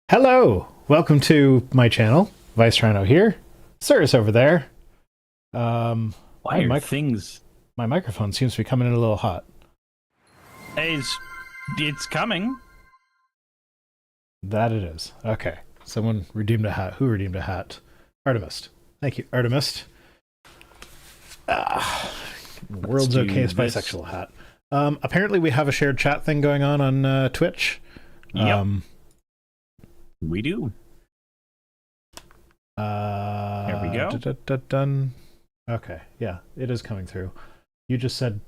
Hello! Welcome to my channel. Vice Rhino here. Cirrus over there. Why are things... My microphone seems to be coming in a little hot. It's coming. That it is. Okay. Someone redeemed a hat. Who redeemed a hat? Artemis. Thank you, Artemis. World's okayest bisexual hat. Apparently we have a shared chat thing going on Twitch. Yep. We do. There we go. Done. Okay, yeah, it is coming through. You just said,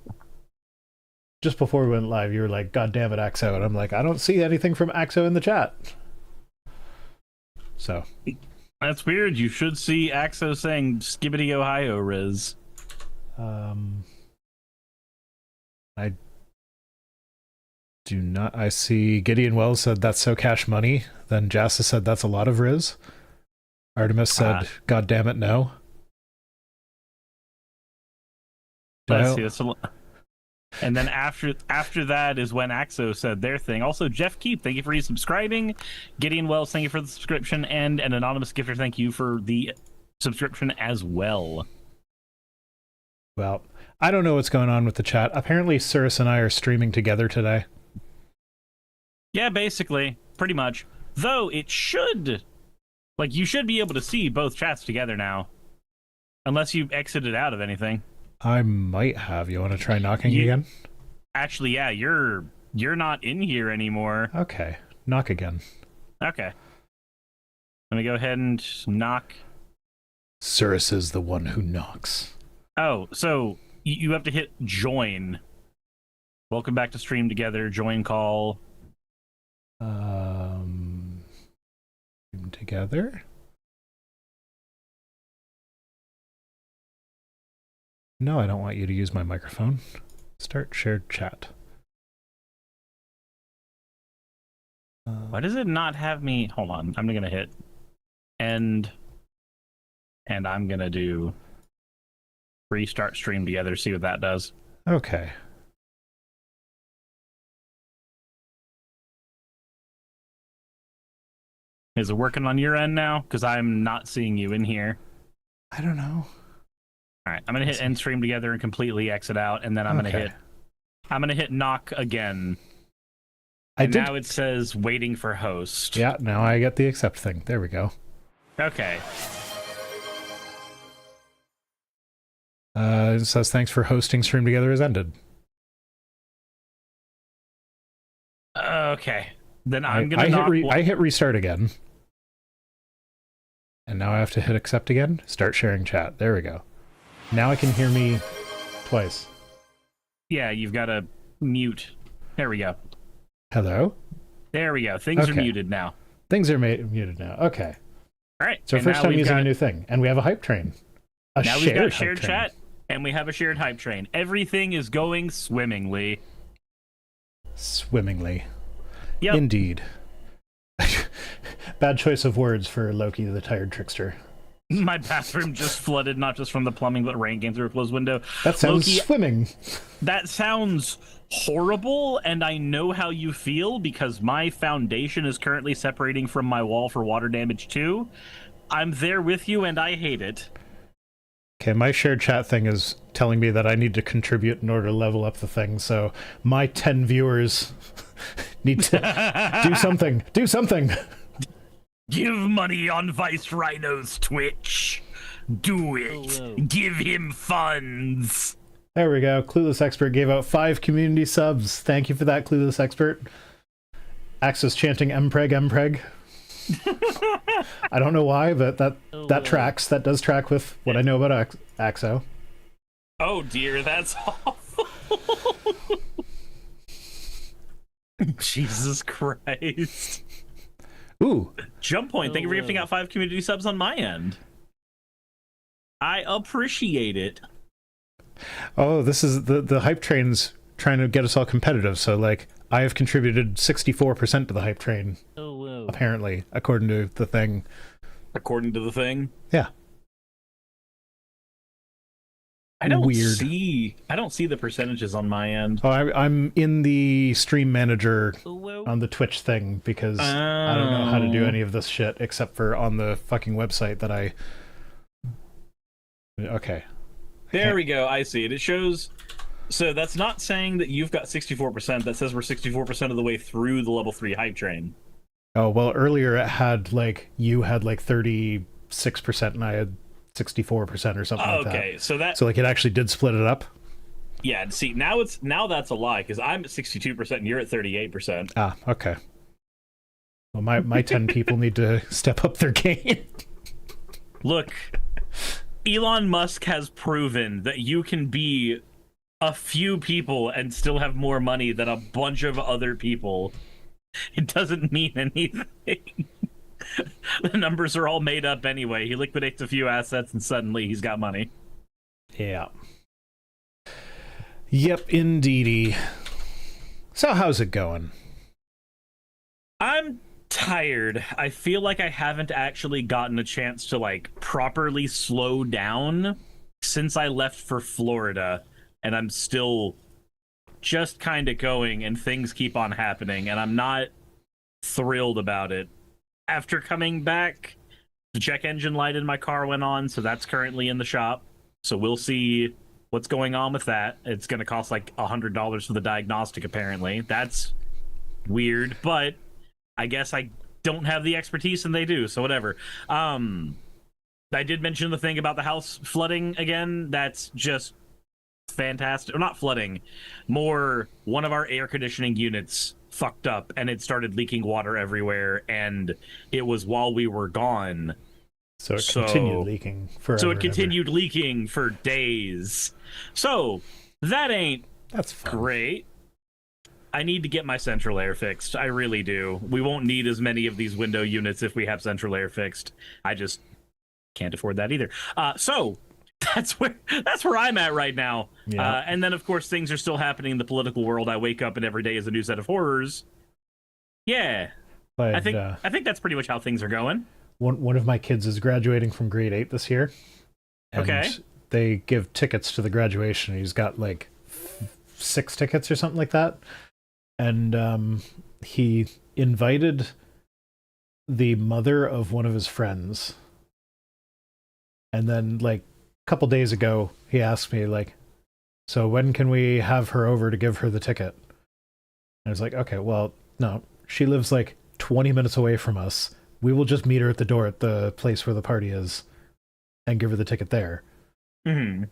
just before we went live, you were like, God damn it, Axo. And I'm like, I don't see anything from Axo in the chat. So. That's weird. You should see Axo saying, Skibbity Ohio, Riz. I do not. I see Gideon Wells said, that's so cash money. Then Jassa said, that's a lot of Riz. Artemis said, God damn it, no. Let's see, that's a lot. And then after that is when Axo said their thing. Also, Jeff Keep, thank you for resubscribing. Gideon Wells, thank you for the subscription. And an anonymous gifter, thank you for the subscription as well. Well, I don't know what's going on with the chat. Apparently, Cirrus and I are streaming together today. Yeah, basically. Pretty much. Though, it should... Like, you should be able to see both chats together now. Unless you've exited out of anything. I might have. You want to try knocking again? Actually, yeah, you're not in here anymore. Okay. Knock again. Okay. Let me go ahead and knock. Cirrus is the one who knocks. Oh, so you have to hit join. Welcome back to stream together. Join call. Together? No, I don't want you to use my microphone. Start shared chat. Why does it not have me? Hold on. I'm going to hit end. And I'm going to do restart stream together. See what that does. Okay. Is it working on your end now? Because I'm not seeing you in here. I don't know. All right, I'm gonna hit end stream together and completely exit out, and then I'm gonna hit knock again. Now it says waiting for host. Yeah, now I get the accept thing. There we go. Okay. It says thanks for hosting. Stream together has ended. Okay. Then I'm gonna I hit restart again. And now I have to hit accept again. Start sharing chat. There we go. Now I can hear me twice. Yeah, you've got to mute. There we go. Hello? There we go. Things are muted now. Things are muted now. Okay. All right. So first time using a new thing. And we have a hype train. Now we've got shared chat, and we have a shared hype train. Everything is going swimmingly. Swimmingly. Yep. Indeed. Bad choice of words for Loki the Tired Trickster. My bathroom just flooded, not just from the plumbing, but rain came through a closed window. That sounds Loki, swimming. That sounds horrible, and I know how you feel because my foundation is currently separating from my wall for water damage too. I'm there with you, and I hate it. Okay, my shared chat thing is telling me that I need to contribute in order to level up the thing, so my 10 viewers need to do something. Do something! Give money on Vice Rhino's Twitch. Do it. Give him funds. There we go. Clueless Expert gave out 5 community subs. Thank you for that, Clueless Expert. Axo's chanting Mpreg, Mpreg. I don't know why, but that tracks. That does track with what I know about Axo. Oh dear, that's awful. Jesus Christ. Ooh. Jump Point, thank you for gifting out 5 community subs on my end. I appreciate it. Oh, this is the hype train's trying to get us all competitive, so like I have contributed 64% to the hype train. Oh wow. Apparently, according to the thing. According to the thing? Yeah. I don't see the percentages on my end. Oh, I'm in the stream manager on the Twitch thing because I don't know how to do any of this shit except for on the fucking website that I... Okay. There we go. I see it. It shows... So that's not saying that you've got 64%. That says we're 64% of the way through the level 3 hype train. Oh, well, earlier it had, like, you had, like, 36% and I had 64% or something like that. Okay, so that... So, like, it actually did split it up? Yeah, see, now that's a lie, because I'm at 62% and you're at 38%. Ah, okay. Well, my 10 people need to step up their game. Look, Elon Musk has proven that you can be a few people and still have more money than a bunch of other people. It doesn't mean anything. The numbers are all made up anyway. He liquidates a few assets and suddenly he's got money. Yeah. Yep, indeedy. So how's it going? I'm tired. I feel like I haven't actually gotten a chance to, like, properly slow down since I left for Florida. And I'm still just kind of going, and things keep on happening, and I'm not thrilled about it. After coming back, the check engine light in my car went on, so that's currently in the shop. So we'll see what's going on with that. It's going to cost like $100 for the diagnostic, apparently. That's weird, but I guess I don't have the expertise, and they do, so whatever. I did mention the thing about the house flooding again. That's just fantastic. Or not flooding, more one of our air conditioning units fucked up and it started leaking water everywhere, and it was while we were gone. So it continued leaking forever. So it continued leaking for days. So that's great. I need to get my central air fixed. I really do. We won't need as many of these window units if we have central air fixed. I just can't afford that either. So that's where I'm at right now. Yeah. And then, of course, things are still happening in the political world. I wake up and every day is a new set of horrors. Yeah. But, I think that's pretty much how things are going. One of my kids is graduating from grade 8 this year. And okay. They give tickets to the graduation. He's got like 6 tickets or something like that. And he invited the mother of one of his friends. And then, like, couple days ago, he asked me, like, so when can we have her over to give her the ticket? And I was like, okay, well, no, she lives like 20 minutes away from us. We will just meet her at the door at the place where the party is and give her the ticket there. Mm-hmm.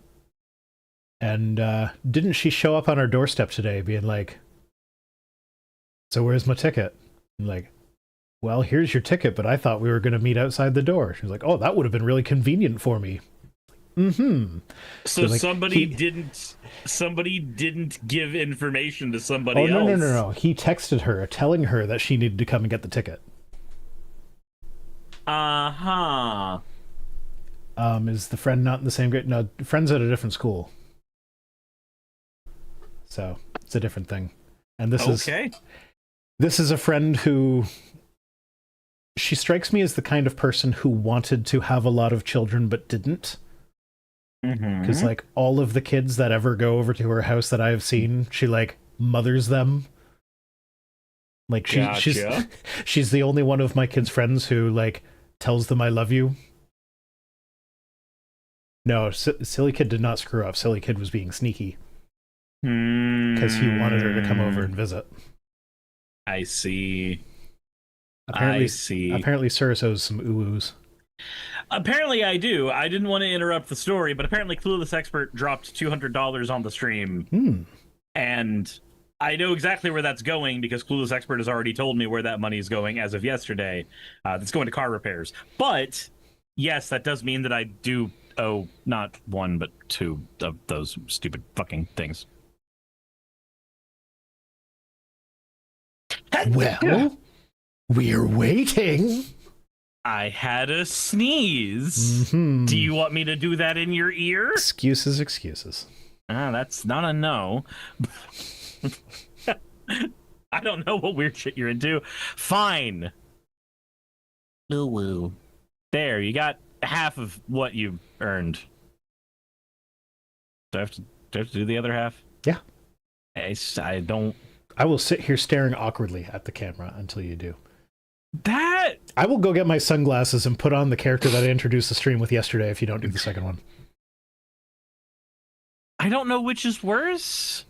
And didn't she show up on our doorstep today being like, so where's my ticket? And like, well, here's your ticket, but I thought we were going to meet outside the door. She was like, oh, that would have been really convenient for me. Mm-hmm. So like, somebody didn't give information to somebody else. No. He texted her telling her that she needed to come and get the ticket. Uh-huh. Is the friend not in the same grade? No, friend's at a different school. So it's a different thing. And this is a friend who, she strikes me as the kind of person who wanted to have a lot of children but didn't. Because like all of the kids that ever go over to her house that I have seen, she like mothers them. Like she's the only one of my kids' friends who like tells them I love you. No, Silly Kid did not screw up. Silly Kid was being sneaky because he wanted her to come over and visit. I see. Apparently Cirrus owes some ooh-oos. Apparently I do. I didn't want to interrupt the story, but apparently Clueless Expert dropped $200 on the stream. And I know exactly where that's going because Clueless Expert has already told me where that money is going as of yesterday. That's going to car repairs. But, yes, that does mean that I do owe not 1, but 2 of those stupid fucking things. Well, we're waiting. I had a sneeze. Do you want me to do that in your ear? Excuses. That's not a no. I don't know what weird shit you're into. Fine. Woo. There, you got half of what you earned. Do I have to do the other half? Yeah. I don't... I will sit here staring awkwardly at the camera until you do. That... I will go get my sunglasses and put on the character that I introduced the stream with yesterday if you don't do the second one. I don't know which is worse.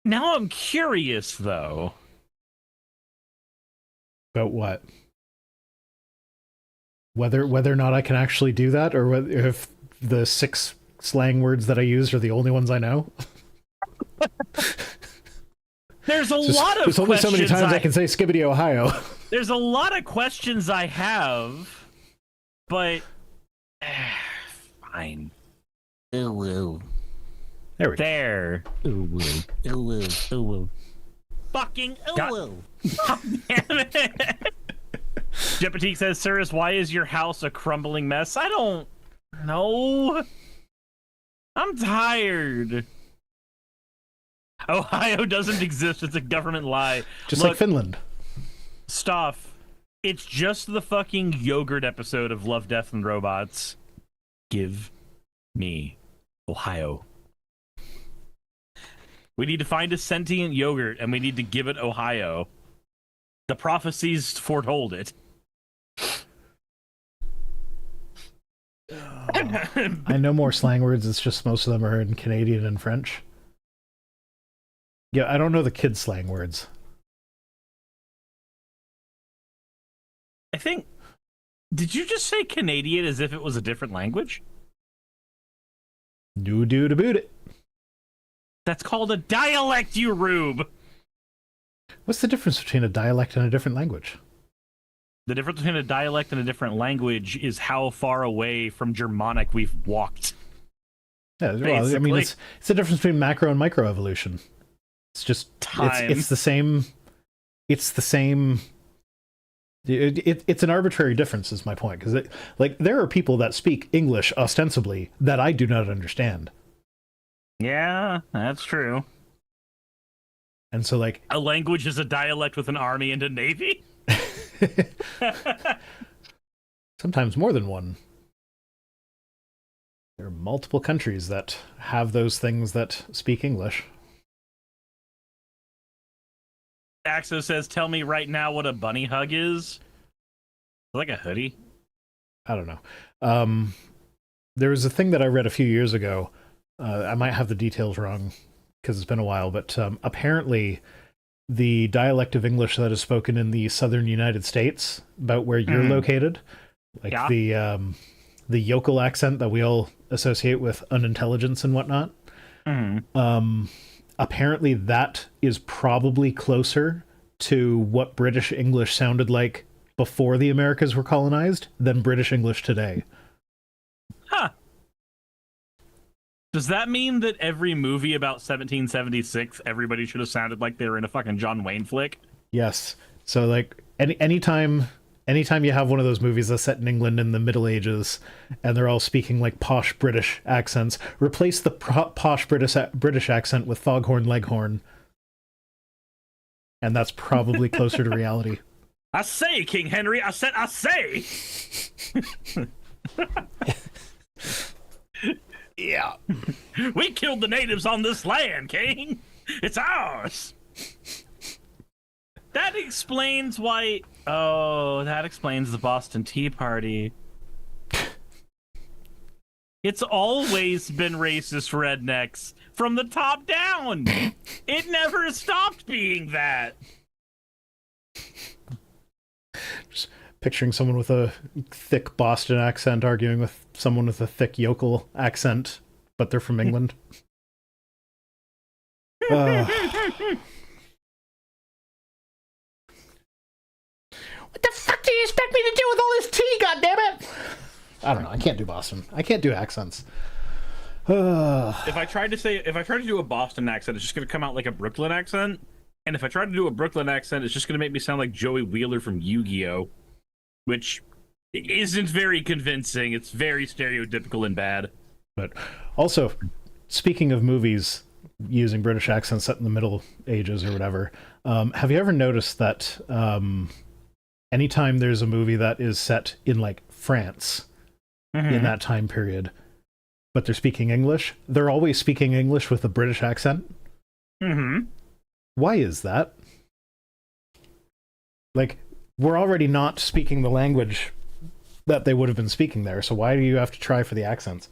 Now I'm curious, though. About what? Whether or not I can actually do that, or whether, if the 6 slang words that I used are the only ones I know. There's lot of there's only so many times I can say Skibbity Ohio. There's a lot of questions I have, but fine. Ooh, There we go. There. ooh, ooh, ooh. Fucking God damn it. Jepatique says, Cirrus, why is your house a crumbling mess? I don't know. I'm tired. Ohio doesn't exist. It's a government lie. Just Look, like Finland. Stuff. It's just the fucking yogurt episode of Love, Death, and Robots. Give me Ohio. We need to find a sentient yogurt, and we need to give it Ohio. The prophecies foretold it. I know more slang words, it's just most of them are in Canadian and French. Yeah, I don't know the kids' slang words. I think... Did you just say Canadian as if it was a different language? Do to boot it. That's called a dialect, you rube! What's the difference between a dialect and a different language? The difference between a dialect and a different language is how far away from Germanic we've walked. Yeah, well, I mean, it's the difference between macro and microevolution. It's just Time. It's the same. It's the same. It's an arbitrary difference, is my point. Because like there are people that speak English ostensibly that I do not understand. Yeah, that's true. And so, like, A language is a dialect with an army and a navy? sometimes more than one. There are multiple countries that have those things that speak English. Axo says, tell me right now what a bunny hug is. Like a hoodie? I don't know. There was a thing that I read a few years ago. I might have the details wrong because it's been a while, but apparently the dialect of English that is spoken in the southern United States, about where you're located, like the yokel accent that we all associate with unintelligence and whatnot, apparently that is probably closer to what British English sounded like before the Americas were colonized than British English today. Huh. Does that mean that every movie about 1776, everybody should have sounded like they were in a fucking John Wayne flick? Yes. So, like, anytime you have one of those movies that's set in England in the Middle Ages, and they're all speaking like posh British accents, replace the posh British accent with Foghorn Leghorn, and that's probably closer to reality. I say, King Henry, I said I say! Yeah. We killed the natives on this land, King! It's ours! That explains why... Oh, that explains the Boston Tea Party. It's always been racist rednecks from the top down. It never stopped being that. Just picturing someone with a thick Boston accent arguing with someone with a thick yokel accent, but they're from England. What the fuck do you expect me to do with all this tea, goddammit? I don't know. I can't do Boston. I can't do accents. If I tried to do a Boston accent, it's just going to come out like a Brooklyn accent. And if I try to do a Brooklyn accent, it's just going to make me sound like Joey Wheeler from Yu-Gi-Oh! Which isn't very convincing. It's very stereotypical and bad. But also, speaking of movies using British accents set in the Middle Ages or whatever, have you ever noticed that anytime there's a movie that is set in, like, France in that time period, but they're speaking English, they're always speaking English with a British accent. Mm-hmm. Why is that? Like, we're already not speaking the language that they would have been speaking there, so why do you have to try for the accents?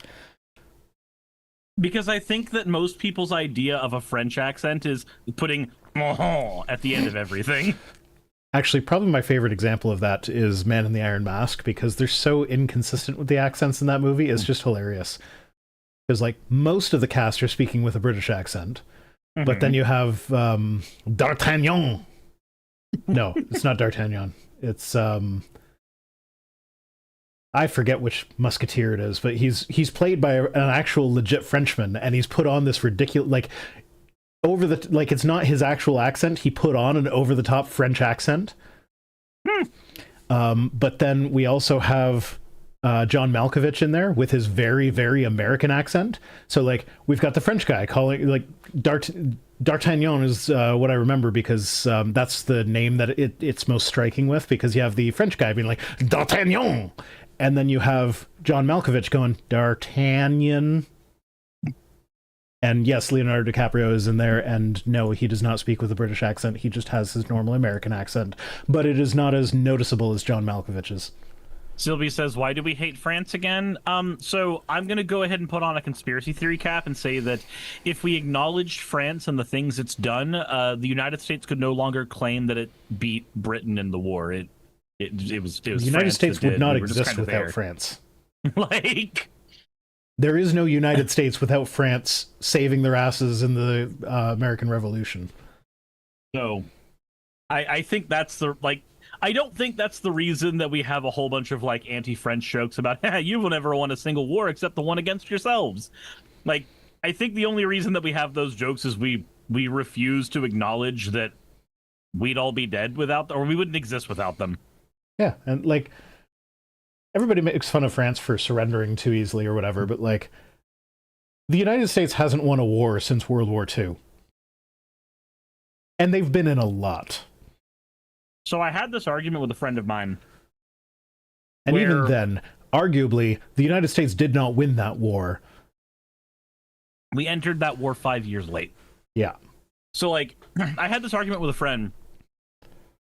Because I think that most people's idea of a French accent is putting at the end of everything. Actually, probably my favorite example of that is Man in the Iron Mask, because they're so inconsistent with the accents in that movie. It's just hilarious. Because, like, most of the cast are speaking with a British accent, but then you have D'Artagnan. No, it's not D'Artagnan. It's I forget which musketeer it is, but he's played by an actual legit Frenchman, and he's put on this ridiculous, like, it's not his actual accent. He put on an over-the-top French accent. But then we also have John Malkovich in there with his very, very American accent. So, like, we've got the French guy calling, like, D'Artagnan is what I remember, because that's the name that it's most striking with, because you have the French guy being like, D'Artagnan! And then you have John Malkovich going, D'Artagnan. And yes, Leonardo DiCaprio is in there, and no, he does not speak with a British accent. He just has his normal American accent, but it is not as noticeable as John Malkovich's. Sylvie says, why do we hate France again? So I'm going to go ahead and put on a conspiracy theory cap and say that if we acknowledged France and the things it's done, the United States could no longer claim that it beat Britain in the war. It was the United France States would not exist kind of without there. France. Like, there is no United States without France saving their asses in the American Revolution. So I think that's the, like, I don't think that's the reason that we have a whole bunch of, like, anti-French jokes about, you will never won a single war except the one against yourselves. Like, I think the only reason that we have those jokes is we refuse to acknowledge that we'd all be dead without, or we wouldn't exist without them. Yeah, and, like, everybody makes fun of France for surrendering too easily or whatever, but, like, the United States hasn't won a war since World War II. And they've been in a lot. So I had this argument with a friend of mine. And even then, arguably, the United States did not win that war. We entered that war 5 years late. Yeah. So, like, I had this argument with a friend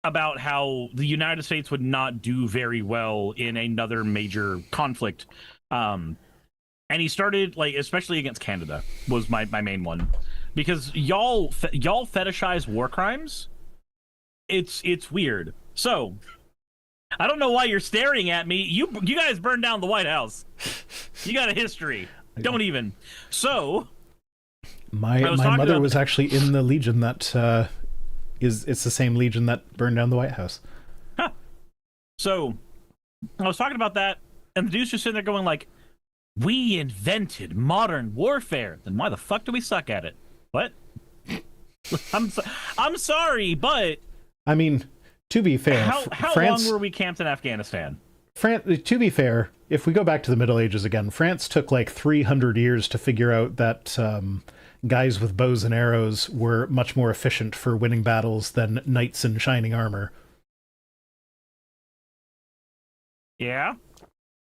about how the United States would not do very well in another major conflict. And he started, like, especially against Canada was my main one. Because y'all fetishize war crimes. It's weird. So, I don't know why you're staring at me. You guys burned down the White House. You got a history. Don't even. So, my mother was actually in the Legion that it's the same Legion that burned down the White House. Huh. So, I was talking about that, and the dude's just sitting there going like, we invented modern warfare. Then why the fuck do we suck at it? What? I'm sorry, but I mean, to be fair, how France, long were we camped in Afghanistan? To be fair, if we go back to the Middle Ages again, France took like 300 years to figure out that guys with bows and arrows were much more efficient for winning battles than knights in shining armor. Yeah?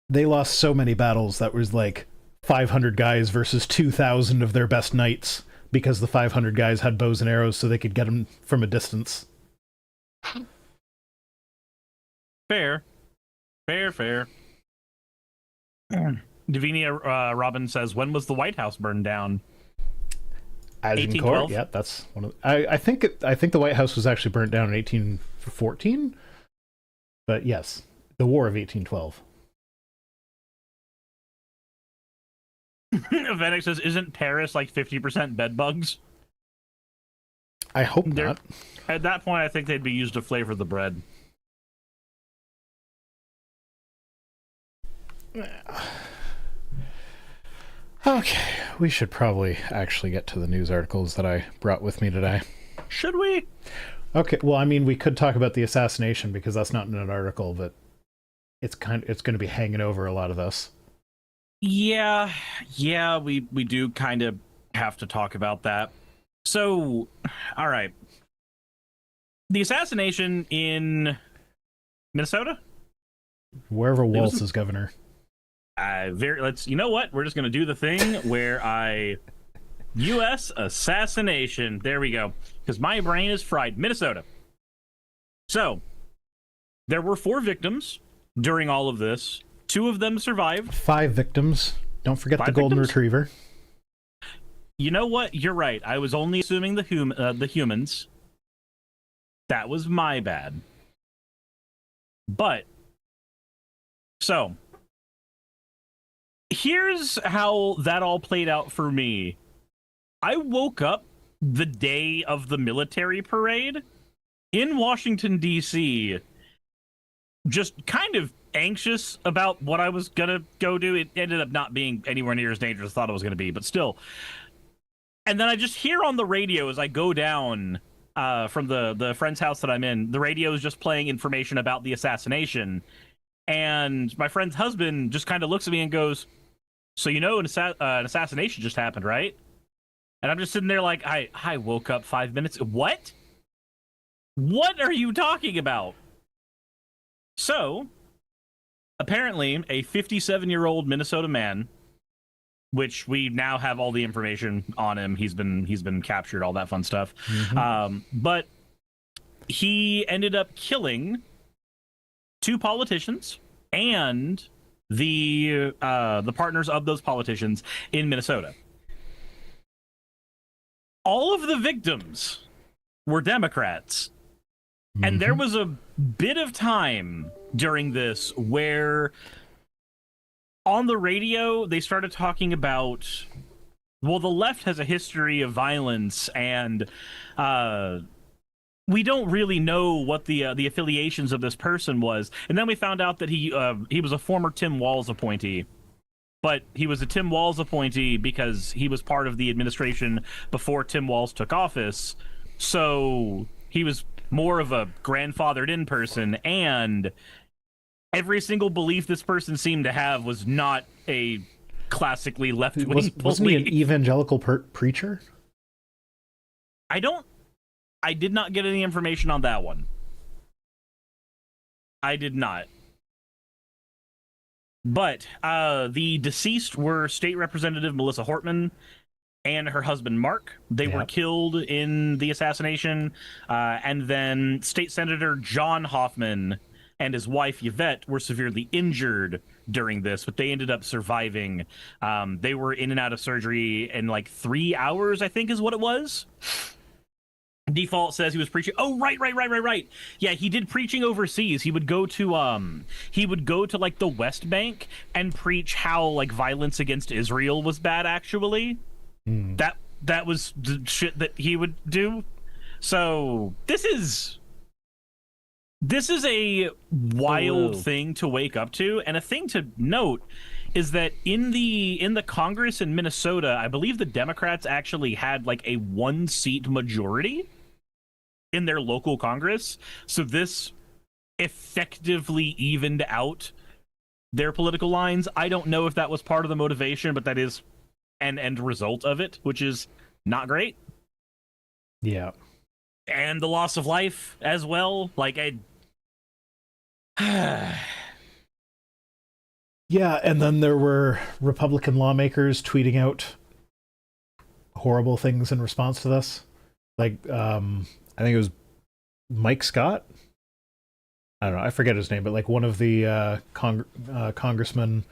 They lost so many battles that was like 500 guys versus 2,000 of their best knights because the 500 guys had bows and arrows so they could get them from a distance. Fair. Davinia Robin says, when was the White House burned down? Agincourt? Yeah, that's one of I think the White House was actually burnt down in 1814. But yes, the War of 1812. Vanek says, isn't Paris like 50% bed bugs? I hope not. At that point, I think they'd be used to flavor the bread. Okay, we should probably actually get to the news articles that I brought with me today. Should we? Okay, well, I mean, we could talk about the assassination because that's not in an article, but it's going to be hanging over a lot of us. Yeah, we do kind of have to talk about that. So, all right. The assassination in Minnesota? Wherever Walz is governor. You know what? We're just gonna do the thing where U.S. assassination. There we go. Because my brain is fried. Minnesota. So there were 4 victims during all of this. 2 of them survived. 5 victims. Don't forget 5 the golden victims? retriever. You know what? You're right. I was only assuming the humans. That was my bad. But so here's how that all played out for me. I woke up the day of the military parade in Washington, D.C., just kind of anxious about what I was going to go do. It ended up not being anywhere near as dangerous as I thought it was going to be, but still. And then I just hear on the radio as I go down from the friend's house that I'm in, the radio is just playing information about the assassination. And my friend's husband just kind of looks at me and goes, so you know an assassination just happened, right? And I'm just sitting there like, I woke up 5 minutes. What? What are you talking about? So, apparently, a 57-year-old Minnesota man, which we now have all the information on him. He's been captured, all that fun stuff. Mm-hmm. But he ended up killing 2 politicians and the partners of those politicians in Minnesota. All of the victims were Democrats. Mm-hmm. And there was a bit of time during this where on the radio they started talking about, well, the left has a history of violence, and we don't really know what the affiliations of this person was. And then we found out that he was a former Tim Walz appointee. But he was a Tim Walz appointee because he was part of the administration before Tim Walz took office. So he was more of a grandfathered in person, and every single belief this person seemed to have was not a classically left-wing belief. Wasn't he an evangelical preacher? I did not get any information on that one. I did not. But the deceased were State Representative Melissa Hortman and her husband Mark. They were killed in the assassination. And then State Senator John Hoffman and his wife Yvette were severely injured during this, but they ended up surviving. They were in and out of surgery in like 3 hours, I think is what it was. Default says he was preaching. Oh, right. Yeah, he did preaching overseas. He would go to like the West Bank and preach how like violence against Israel was bad. Actually, that was the shit that he would do. So this is a wild thing to wake up to, and a thing to note is that in the Congress in Minnesota, I believe the Democrats actually had like a 1-seat majority in their local Congress. So this effectively evened out their political lines. I don't know if that was part of the motivation, but that is an end result of it, which is not great. Yeah. And the loss of life as well. Like, yeah, and then there were Republican lawmakers tweeting out horrible things in response to this. Like, I think it was Mike Scott. I don't know. I forget his name, but like one of the congressmen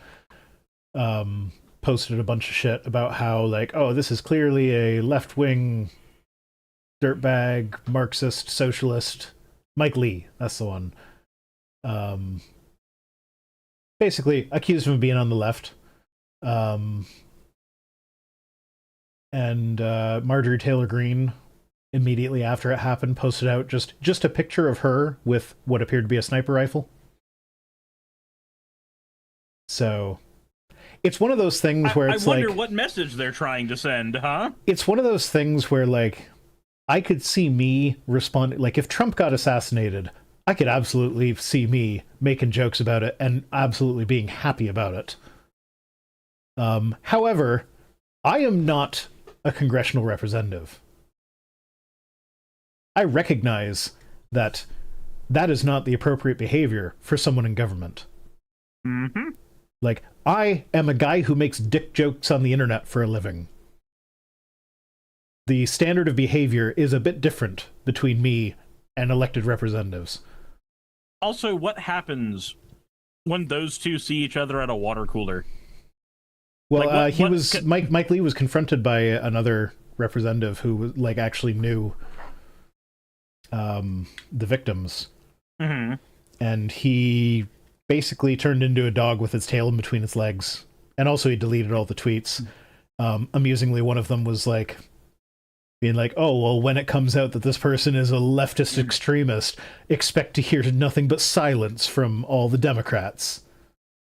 posted a bunch of shit about how like, oh, this is clearly a left-wing dirtbag, Marxist, socialist. Mike Lee, that's the one. Basically accused him of being on the left. And Marjorie Taylor Greene, immediately after it happened, posted out just a picture of her with what appeared to be a sniper rifle. So it's one of those things where it's like, I wonder what message they're trying to send, huh? It's one of those things where like I could see me responding, like if Trump got assassinated, I could absolutely see me making jokes about it and absolutely being happy about it. However, I am not a congressional representative. I recognize that is not the appropriate behavior for someone in government. Mm-hmm. Like, I am a guy who makes dick jokes on the internet for a living. The standard of behavior is a bit different between me and elected representatives. Also, what happens when those two see each other at a water cooler? Well, Mike Lee was confronted by another representative who like actually knew the victims, and he basically turned into a dog with its tail in between its legs, and also he deleted all the tweets. Amusingly, one of them was like being like, "Oh well, when it comes out that this person is a leftist extremist, expect to hear nothing but silence from all the Democrats."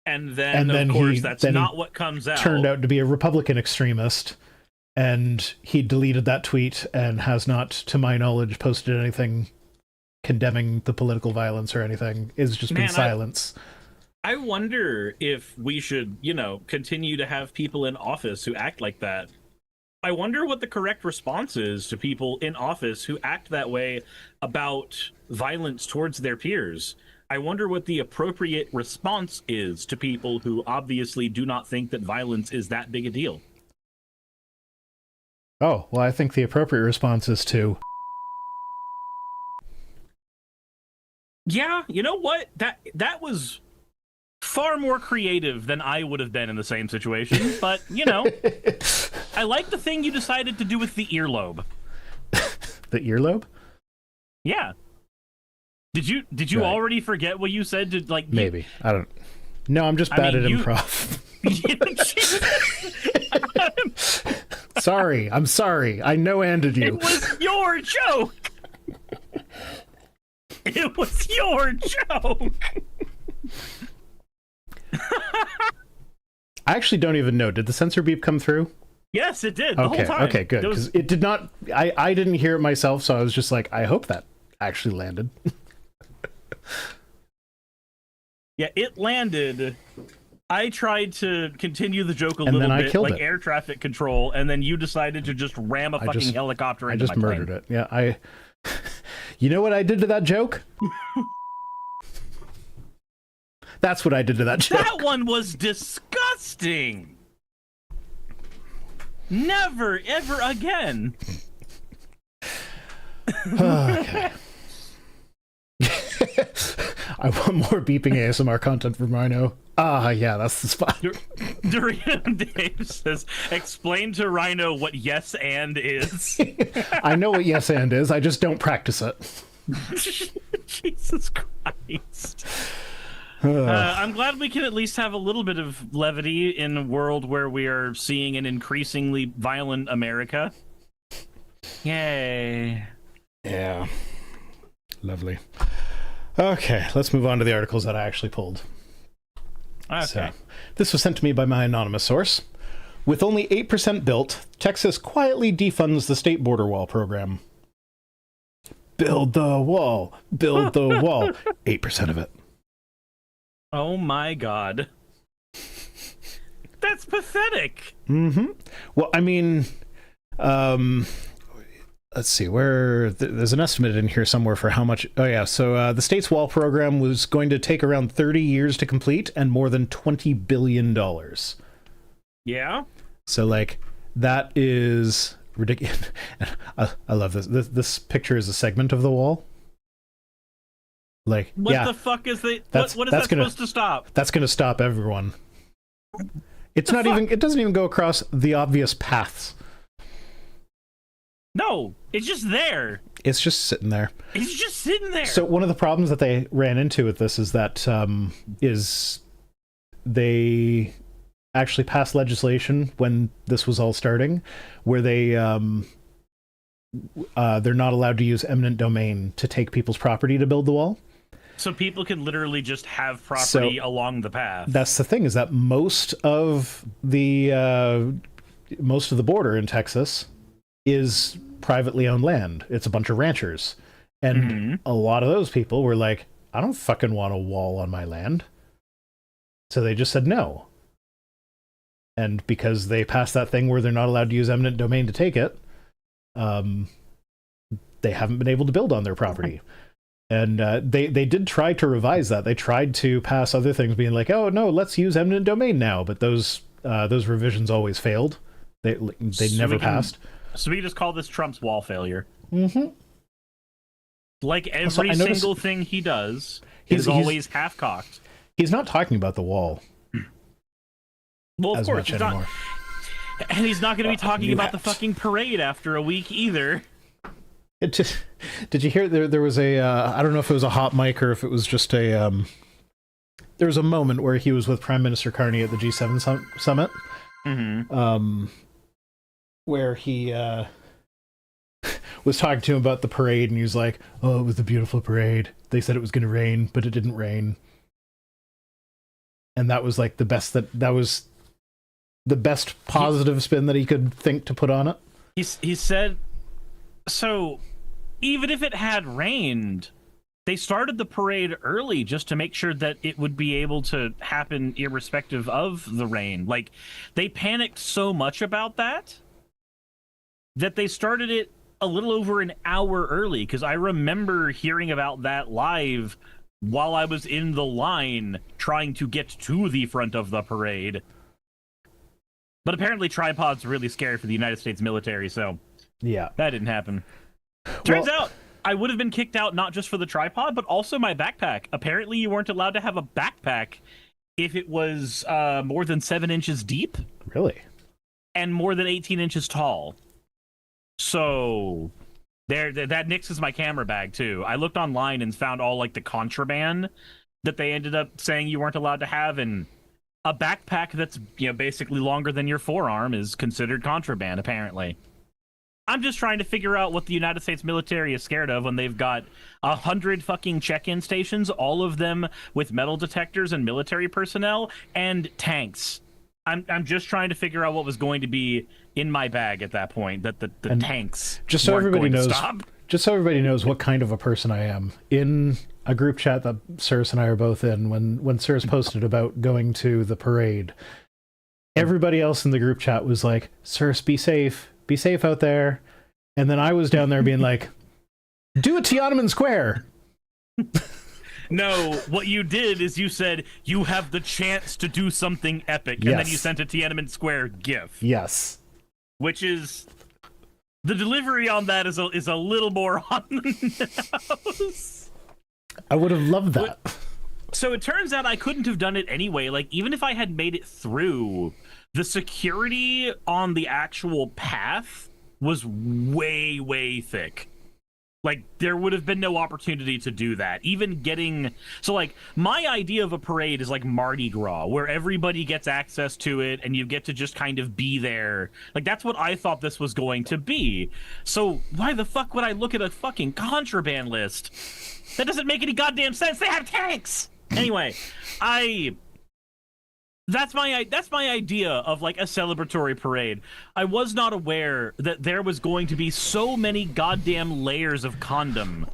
And then of course, that's not what comes out. Turned out to be a Republican extremist, and he deleted that tweet and has not, to my knowledge, posted anything condemning the political violence or anything. It's just been silence. I wonder if we should, continue to have people in office who act like that. I wonder what the correct response is to people in office who act that way about violence towards their peers. I wonder what the appropriate response is to people who obviously do not think that violence is that big a deal. Oh, well, I think the appropriate response is to... Yeah, you know what? That was far more creative than I would have been in the same situation, but, I like the thing you decided to do with the earlobe. The earlobe? Yeah. Did you already forget what you said to like? Maybe I don't. No, I'm just bad at improv. Sorry, I'm sorry. I no-handed you. It was your joke. It was your joke. I actually don't even know. Did the censor beep come through? Yes, it did. The whole time. Okay, good. Because it did not. I didn't hear it myself, so I was just like, I hope that actually landed. Yeah, it landed. I tried to continue the joke a little bit, like air traffic control, and then you decided to just ram a fucking helicopter into my plane. I just murdered it. Yeah, You know what I did to that joke? That's what I did to that joke. That one was disgusting. Never, ever again. Okay. I want more beeping ASMR content from Rhino. Yeah, that's the spot. Dorito Dave says, explain to Rhino what yes and is. I know what yes and is, I just don't practice it. Jesus Christ. I'm glad we can at least have a little bit of levity in a world where we are seeing an increasingly violent America. Yay. Yeah. Lovely. Okay, let's move on to the articles that I actually pulled. Okay. So, this was sent to me by my anonymous source. With only 8% built, Texas quietly defunds the state border wall program. Build the wall. Build the wall. 8% of it. Oh my god. That's pathetic. Mm-hmm. Well, I mean, let's see, there's an estimate in here somewhere for how much. Oh yeah, so the state's wall program was going to take around 30 years to complete and more than $20 billion. Yeah. So like, that is ridiculous. I love this. This picture is a segment of the wall. Like, what the fuck is what is that supposed to stop? That's going to stop everyone. It's not even. It doesn't even go across the obvious paths. No, it's just there. It's just sitting there. It's just sitting there. So one of the problems that they ran into with this is that they actually passed legislation when this was all starting, where they're not allowed to use eminent domain to take people's property to build the wall. So people can literally just have property along the path. That's the thing, is that most of the border in Texas is privately owned land. It's a bunch of ranchers. And a lot of those people were like, I don't fucking want a wall on my land. So they just said no. And because they passed that thing where they're not allowed to use eminent domain to take it, they haven't been able to build on their property. And they did try to revise that. They tried to pass other things, being like, "Oh no, let's use eminent domain now." But those revisions always failed. They never passed. So we just call this Trump's wall failure. Mm-hmm. Like every single thing he does, he's always half-cocked. He's not talking about the wall. Well, of course, he's not. And he's not going to be talking about the fucking parade after a week either. Did you hear there was a I don't know if it was a hot mic or if it was just a there was a moment where he was with Prime Minister Carney at the G7 summit, where he was talking to him about the parade, and he was like, "Oh, it was a beautiful parade. They said it was going to rain, but it didn't rain." And that was like the best that was the best positive spin that he could think to put on it. He said, so even if it had rained, they started the parade early just to make sure that it would be able to happen irrespective of the rain. Like, they panicked so much about that they started it a little over an hour early, because I remember hearing about that live while I was in the line trying to get to the front of the parade. But apparently tripods are really scary for the United States military, so yeah, that didn't happen. Turns out I would have been kicked out not just for the tripod, but also my backpack. Apparently you weren't allowed to have a backpack if it was more than 7 inches deep. Really? And more than 18 inches tall. So that nixes my camera bag too. I looked online and found all like the contraband that they ended up saying you weren't allowed to have, and a backpack that's, you know, basically longer than your forearm is considered contraband, apparently. I'm just trying to figure out what the United States military is scared of when they've got 100 fucking check-in stations, all of them with metal detectors and military personnel, and tanks. I'm just trying to figure out what was going to be in my bag at that point, that the tanks just so everybody knows stop. Just so everybody knows what kind of a person I am. In a group chat that Cirrus and I are both in, when Cirrus posted about going to the parade, everybody else in the group chat was like, "Cirrus, be safe out there." And then I was down there being like, "Do a Tiananmen Square." No, what you did is you said you have the chance to do something epic, and then you sent a Tiananmen Square gif. Yes. Which is, the delivery on that is a little more on the nose. I would have loved that. So it turns out I couldn't have done it anyway. Like, even if I had made it through, the security on the actual path was way, way thick. Like, there would have been no opportunity to do that. Even getting... So, like, my idea of a parade is like Mardi Gras, where everybody gets access to it, and you get to just kind of be there. Like, that's what I thought this was going to be. So, why the fuck would I look at a fucking contraband list? That doesn't make any goddamn sense! They have tanks! Anyway, That's my idea of, like, a celebratory parade. I was not aware that there was going to be so many goddamn layers of condom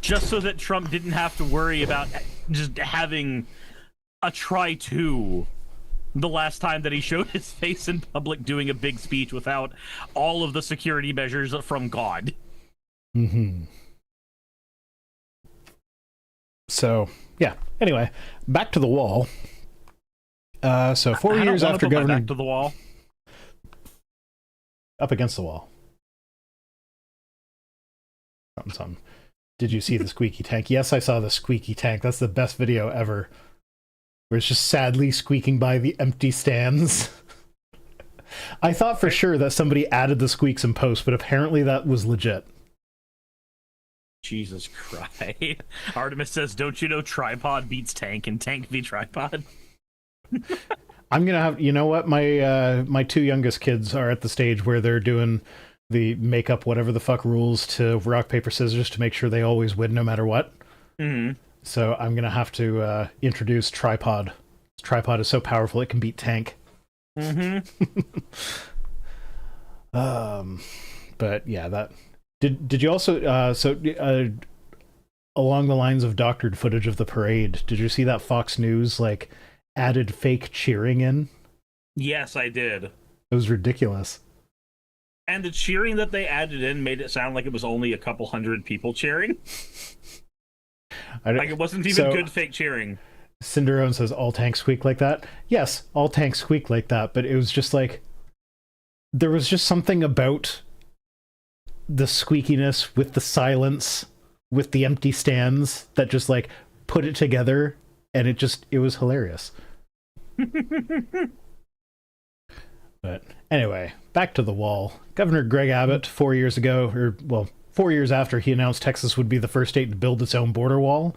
just so that Trump didn't have to worry about just having a try-to the last time that he showed his face in public doing a big speech without all of the security measures from God. Mm-hmm. So, yeah. Anyway, back to the wall. So 4 years after Governor... Back to the wall. Up against the wall. Something. Did you see the squeaky tank? Yes, I saw the squeaky tank. That's the best video ever. Where it's just sadly squeaking by the empty stands. I thought for sure that somebody added the squeaks in post, but apparently that was legit. Jesus Christ. Artemis says, "Don't you know tripod beats tank and tank beat tripod?" I'm gonna have, you know what, my two youngest kids are at the stage where they're doing the make up whatever the fuck rules to rock paper scissors to make sure they always win no matter what. Mm-hmm. So I'm gonna have to introduce tripod. Tripod is so powerful it can beat tank. Mm-hmm. But yeah, that did you also along the lines of doctored footage of the parade, did you see that Fox News like added fake cheering in? Yes, I did. It was ridiculous. And the cheering that they added in made it sound like it was only a couple hundred people cheering. Like, it wasn't even good fake cheering. Cinderone says, all tanks squeak like that. Yes, all tanks squeak like that, but it was just like, there was just something about the squeakiness with the silence, with the empty stands, that just like put it together, and it was hilarious. But anyway, back to the wall. Governor Greg Abbott, 4 years ago, 4 years after he announced Texas would be the first state to build its own border wall,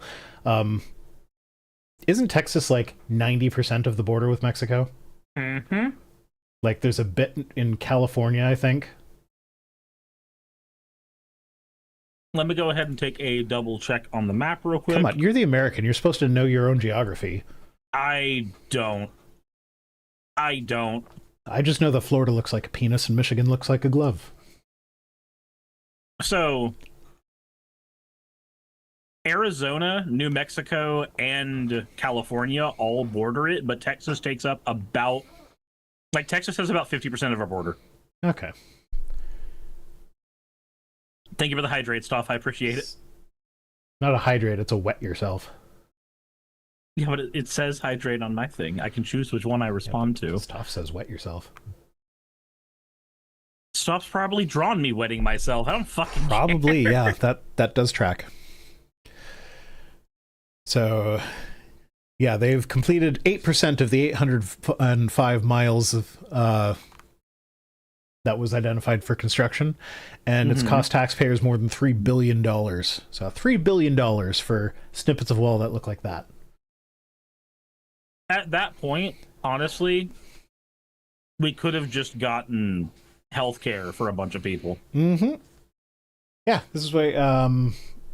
isn't Texas like 90% of the border with Mexico? Mm-hmm. Like, there's a bit in California, I think. Let me go ahead and take a double check on the map real quick. Come on, you're the American. You're supposed to know your own geography. I don't. I just know that Florida looks like a penis and Michigan looks like a glove. So, Arizona, New Mexico, and California all border it, but Texas takes up about... Like, Texas has about 50% of our border. Okay. Thank you for the hydrate stuff. I appreciate it. Not a hydrate, it's a wet yourself. Yeah, but it says hydrate on my thing. I can choose which one I respond to. Stuff says wet yourself. Stuff's probably drawn me wetting myself. I don't fucking Probably, care. yeah. That does track. So, yeah, they've completed 8% of the 805 miles of that was identified for construction, and it's cost taxpayers more than $3 billion. So $3 billion for snippets of wall that look like that. At that point, honestly, we could have just gotten healthcare for a bunch of people. Mm-hmm. Yeah, this is why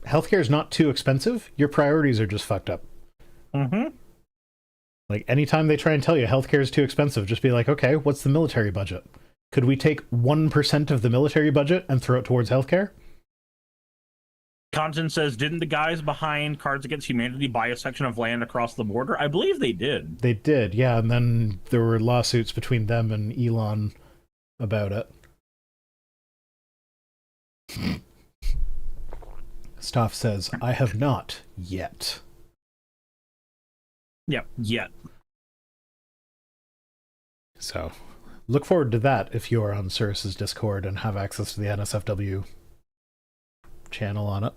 healthcare is not too expensive. Your priorities are just fucked up. Mm-hmm. Like, anytime they try and tell you healthcare is too expensive, just be like, okay, what's the military budget? Could we take 1% of the military budget and throw it towards healthcare? Content says, didn't the guys behind Cards Against Humanity buy a section of land across the border? I believe they did. They did, yeah, and then there were lawsuits between them and Elon about it. Stoff says, I have not yet. Yep, yet. So, look forward to that if you are on Cirrus's Discord and have access to the NSFW channel on it.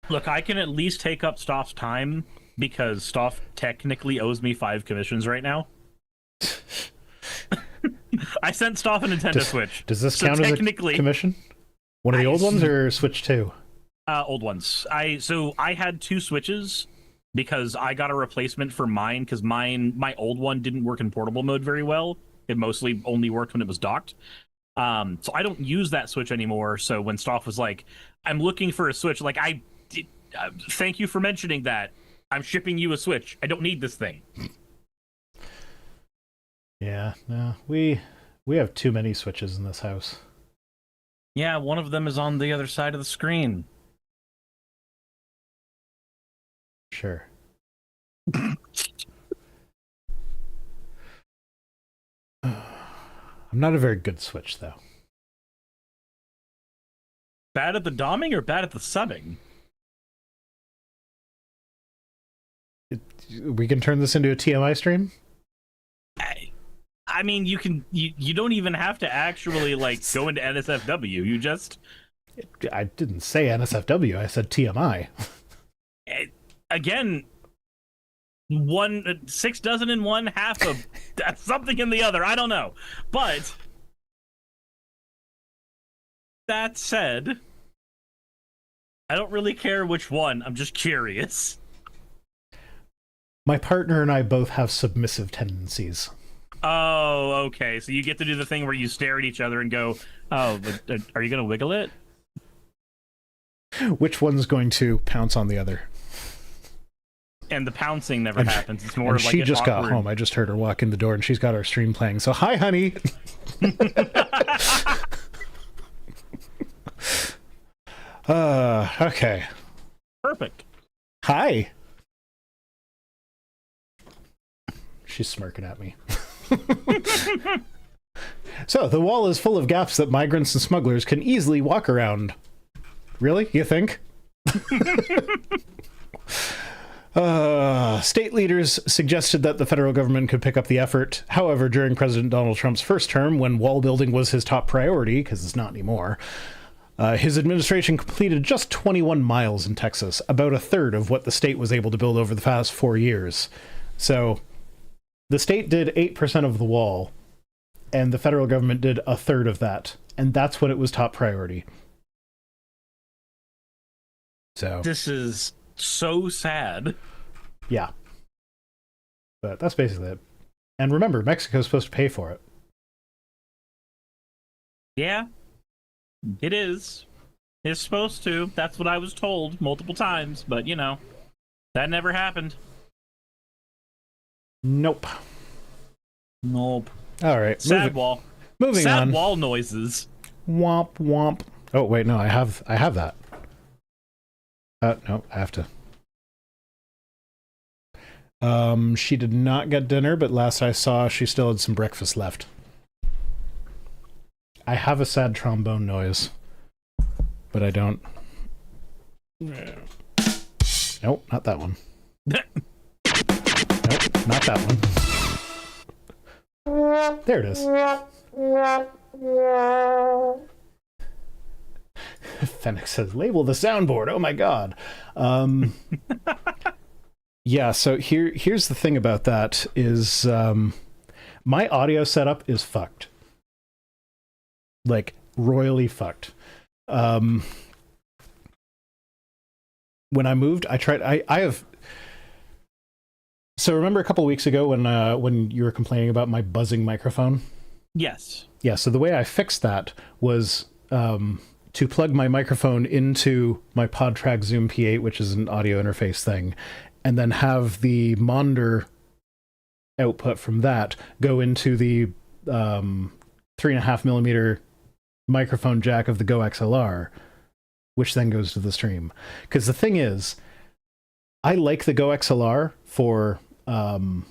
Look, I can at least take up Stoff's time because Stoff technically owes me 5 commissions right now. I sent Stoff a Nintendo Switch. Does this count as a commission? One of the old ones or Switch 2? Old ones. I had 2 Switches because I got a replacement for mine because my old one didn't work in portable mode very well. It mostly only worked when it was docked. So I don't use that Switch anymore. So when Stoff was like, I'm looking for a Switch, like, thank you for mentioning that. I'm shipping you a Switch. I don't need this thing. Yeah, no, we have too many Switches in this house. Yeah, one of them is on the other side of the screen. Sure. I'm not a very good Switch, though. Bad at the doming or bad at the subbing? We can turn this into a TMI stream? I mean, you don't even have to actually, like, go into NSFW. You just... I didn't say NSFW, I said TMI. Again, 6 dozen in one, half of something in the other. I don't know. But that said, I don't really care which one. I'm just curious. My partner and I both have submissive tendencies. Oh, okay. So you get to do the thing where you stare at each other and go, oh, but are you going to wiggle it? Which one's going to pounce on the other? And the pouncing never happens. It's more like she just awkward... got home. I just heard her walk in the door, and she's got our stream playing. So, hi, honey. Okay. Perfect. Hi. She's smirking at me. So, the wall is full of gaps that migrants and smugglers can easily walk around. Really? You think? State leaders suggested that the federal government could pick up the effort. However, during President Donald Trump's first term, when wall building was his top priority, because it's not anymore, his administration completed just 21 miles in Texas, about a third of what the state was able to build over the past 4 years. So the state did 8% of the wall, and the federal government did a third of that. And that's what it was top priority. So this is so sad. Yeah. But that's basically it. And remember, Mexico's supposed to pay for it. Yeah, it is. It's supposed to. That's what I was told multiple times. But, you know, that never happened. Nope. Nope. All right. Sad wall. Moving on. Sad wall noises. Womp womp. Oh wait, no, I have that. No, I have to. She did not get dinner, but last I saw, she still had some breakfast left. I have a sad trombone noise, but I don't. Nope, not that one. Nope, not that one. There it is. Fennec says, label the soundboard. Oh my god. Yeah, so here's the thing about that is my audio setup is fucked. Like, royally fucked. When I moved, I have... So remember a couple weeks ago when you were complaining about my buzzing microphone? Yes. Yeah, so the way I fixed that was to plug my microphone into my PodTrack Zoom P8, which is an audio interface thing, and then have the monitor output from that go into the 3.5mm microphone jack of the Go XLR, which then goes to the stream. Because the thing is, I like the Go XLR for audio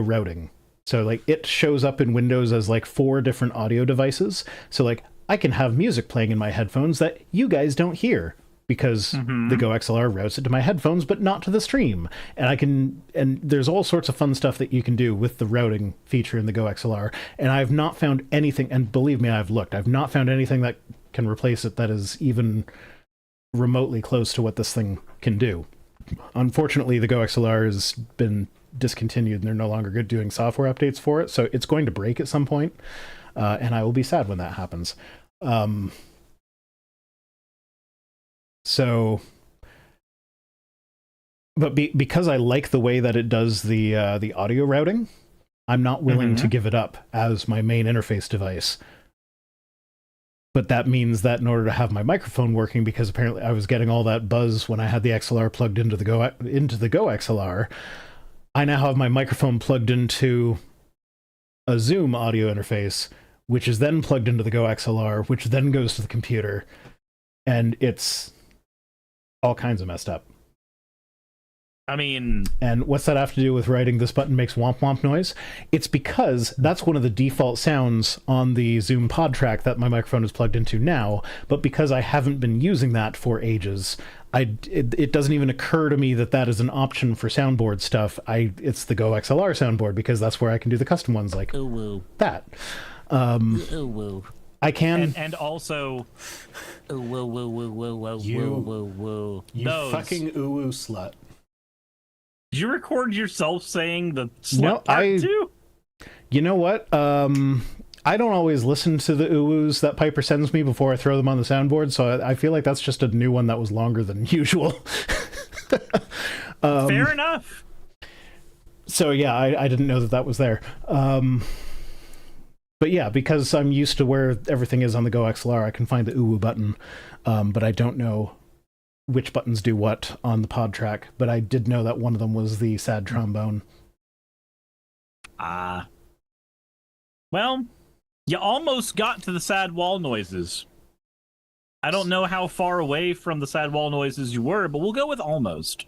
routing. So like it shows up in Windows as like 4 different audio devices. So like I can have music playing in my headphones that you guys don't hear because the Go XLR routes it to my headphones, but not to the stream. And there's all sorts of fun stuff that you can do with the routing feature in the Go XLR. And I've not found anything, and believe me, I've not found anything that can replace it that is even remotely close to what this thing can do. Unfortunately, the Go XLR has been discontinued and they're no longer good doing software updates for it, so it's going to break at some point, and I will be sad when that happens. But because I like the way that it does the audio routing, I'm not willing to give it up as my main interface device. But that means that in order to have my microphone working, because apparently I was getting all that buzz when I had the XLR plugged into the Go XLR, I now have my microphone plugged into a Zoom audio interface, which is then plugged into the Go XLR, which then goes to the computer, and it's all kinds of messed up. I mean... And what's that have to do with writing this button makes womp womp noise? It's because that's one of the default sounds on the Zoom pod track that my microphone is plugged into now, but because I haven't been using that for ages, it doesn't even occur to me that that is an option for soundboard stuff. It's the Go XLR soundboard, because that's where I can do the custom ones like that. I can... And also... You fucking ooh slut. Did you record yourself saying the slut No, part too? You know what? I don't always listen to the oohs that Piper sends me before I throw them on the soundboard, so I feel like that's just a new one that was longer than usual. Fair enough. So yeah, I didn't know that was there. But yeah, because I'm used to where everything is on the Go XLR, I can find the ooh button, but I don't know which buttons do what on the pod track, but I did know that one of them was the sad trombone. Well, you almost got to the sad wall noises. I don't know how far away from the sad wall noises you were, but we'll go with almost.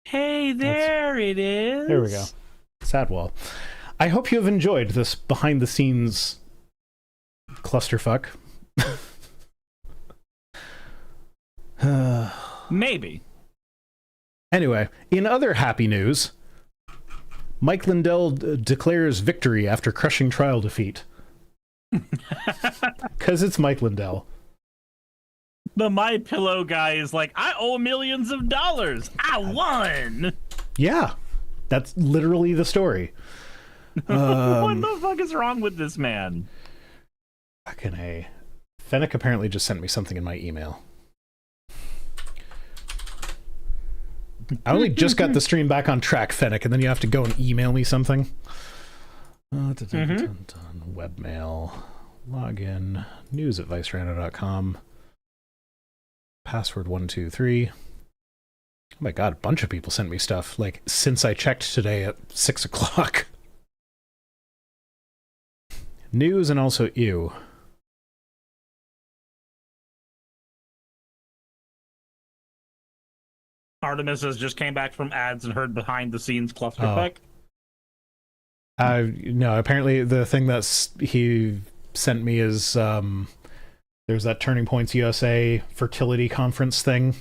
Hey, there it is. There we go. Sad wall. I hope you have enjoyed this behind the scenes clusterfuck. Maybe. Anyway, in other happy news, Mike Lindell declares victory after crushing trial defeat. Because it's Mike Lindell. The My Pillow guy is like, I owe millions of dollars. I won. Yeah, that's literally the story. What the fuck is wrong with this man? Fucking A. Fennec apparently just sent me something in my email. I only just got the stream back on track, Fennec, and then you have to go and email me something. Webmail. Login. News at vicerhino.com. Password 123. Oh my god, a bunch of people sent me stuff, like, since I checked today at 6 o'clock. News and also ew. Artemis has just came back from ads and heard behind the scenes clusterfuck. No, apparently the thing that's he sent me is there's that Turning Points USA fertility conference thing.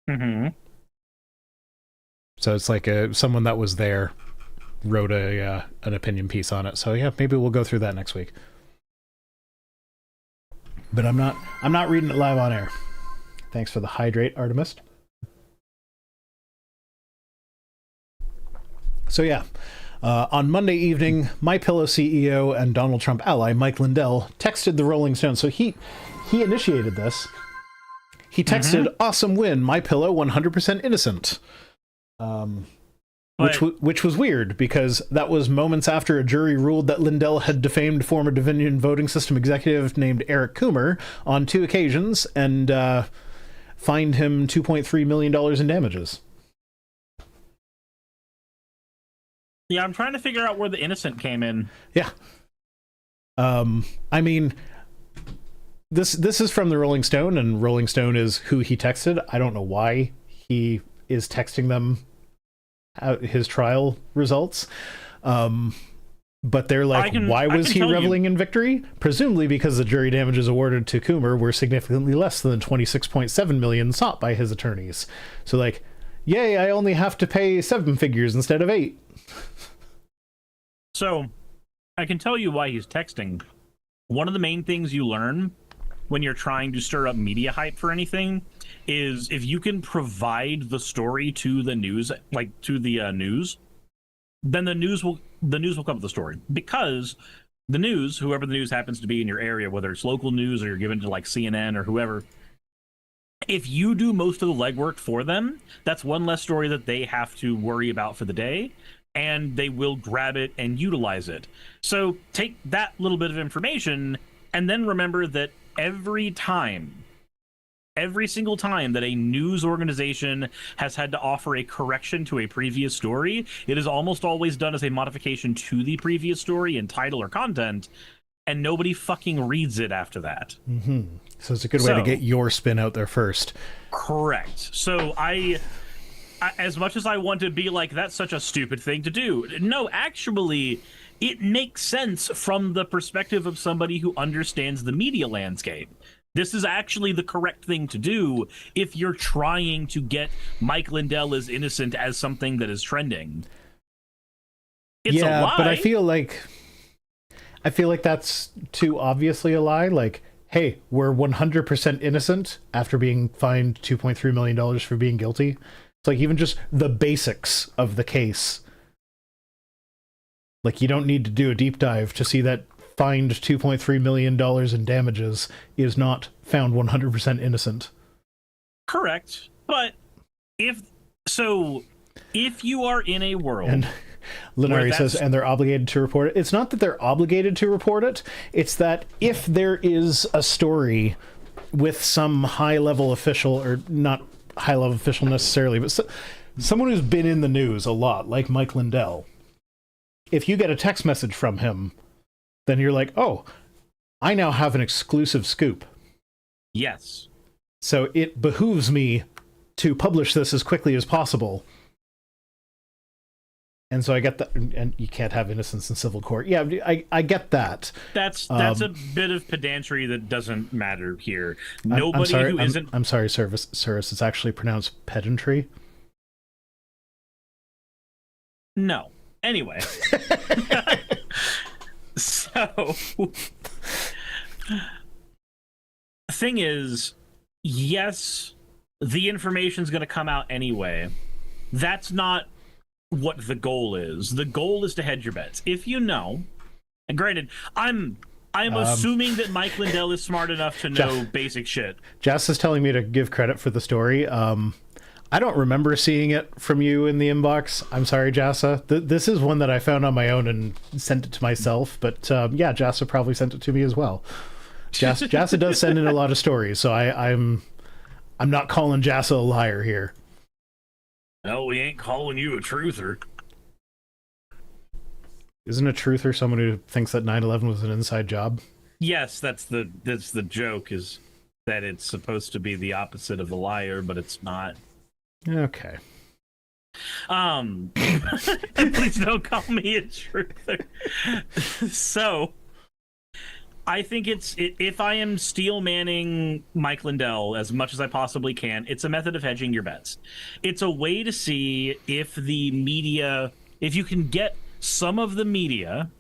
Mm-hmm. So it's like someone that was there wrote an opinion piece on it. So yeah, maybe we'll go through that next week. But I'm not reading it live on air. Thanks for the hydrate, Artemis. So yeah, on Monday evening, MyPillow CEO and Donald Trump ally Mike Lindell texted the Rolling Stone. So he initiated this. He texted, "Awesome win, MyPillow 100% innocent." Which was weird, because that was moments after a jury ruled that Lindell had defamed former Dominion voting system executive named Eric Coomer on 2 occasions and fined him $2.3 million in damages. Yeah, I'm trying to figure out where the innocent came in. Yeah. I mean, this is from the Rolling Stone, and Rolling Stone is who he texted. I don't know why he is texting them his trial results. But they're like, why was he reveling in victory? Presumably because the jury damages awarded to Coomer were significantly less than the $26.7 million sought by his attorneys. So like, yay, I only have to pay 7 figures instead of 8. So, I can tell you why he's texting. One of the main things you learn when you're trying to stir up media hype for anything is if you can provide the story to the news, like to the news, then the news will come with the story. Because the news, whoever the news happens to be in your area, whether it's local news or you're given to like CNN or whoever, if you do most of the legwork for them, that's one less story that they have to worry about for the day, and they will grab it and utilize it. So take that little bit of information and then remember that every single time that a news organization has had to offer a correction to a previous story, it is almost always done as a modification to the previous story in title or content, and nobody fucking reads it after that. Mm-hmm. So it's a good way to get your spin out there first. Correct. So I as much as I want to be like, that's such a stupid thing to do, no, actually, it makes sense from the perspective of somebody who understands the media landscape. This is actually the correct thing to do if you're trying to get Mike Lindell is innocent as something that is trending. It's a lie. But I feel like that's too obviously a lie. Like, hey, we're 100% innocent after being fined $2.3 million for being guilty. It's like even just the basics of the case. Like, you don't need to do a deep dive to see that fined $2.3 million in damages is not found 100% innocent. Correct. But if you are in a world... And Linari says, and they're obligated to report it. It's not that they're obligated to report it. It's that if there is a story with some high-level official, or not high-level official necessarily, but someone who's been in the news a lot, like Mike Lindell, if you get a text message from him, then you're like, oh, I now have an exclusive scoop. Yes. So it behooves me to publish this as quickly as possible. And so I get that, and you can't have innocence in civil court. Yeah, I get that. That's a bit of pedantry that doesn't matter here. Nobody who isn't. I'm sorry, Service. It's actually pronounced pedantry. No. Anyway. So, the thing is, yes, the information's going to come out anyway. That's not what the goal is. The goal is to hedge your bets. If you know, and granted, I'm assuming that Mike Lindell is smart enough to know basic shit. Jess is telling me to give credit for the story. I don't remember seeing it from you in the inbox. I'm sorry, Jassa. This is one that I found on my own and sent it to myself. But yeah, Jassa probably sent it to me as well. Jassa does send in a lot of stories, so I'm not calling Jassa a liar here. No, we ain't calling you a truther. Isn't a truther someone who thinks that 9/11 was an inside job? Yes, that's the joke, is that it's supposed to be the opposite of a liar, but it's not. Okay. Please don't call me a truther. So, I think if I am steel manning Mike Lindell as much as I possibly can, it's a method of hedging your bets. It's a way to see if the media, if you can get some of the media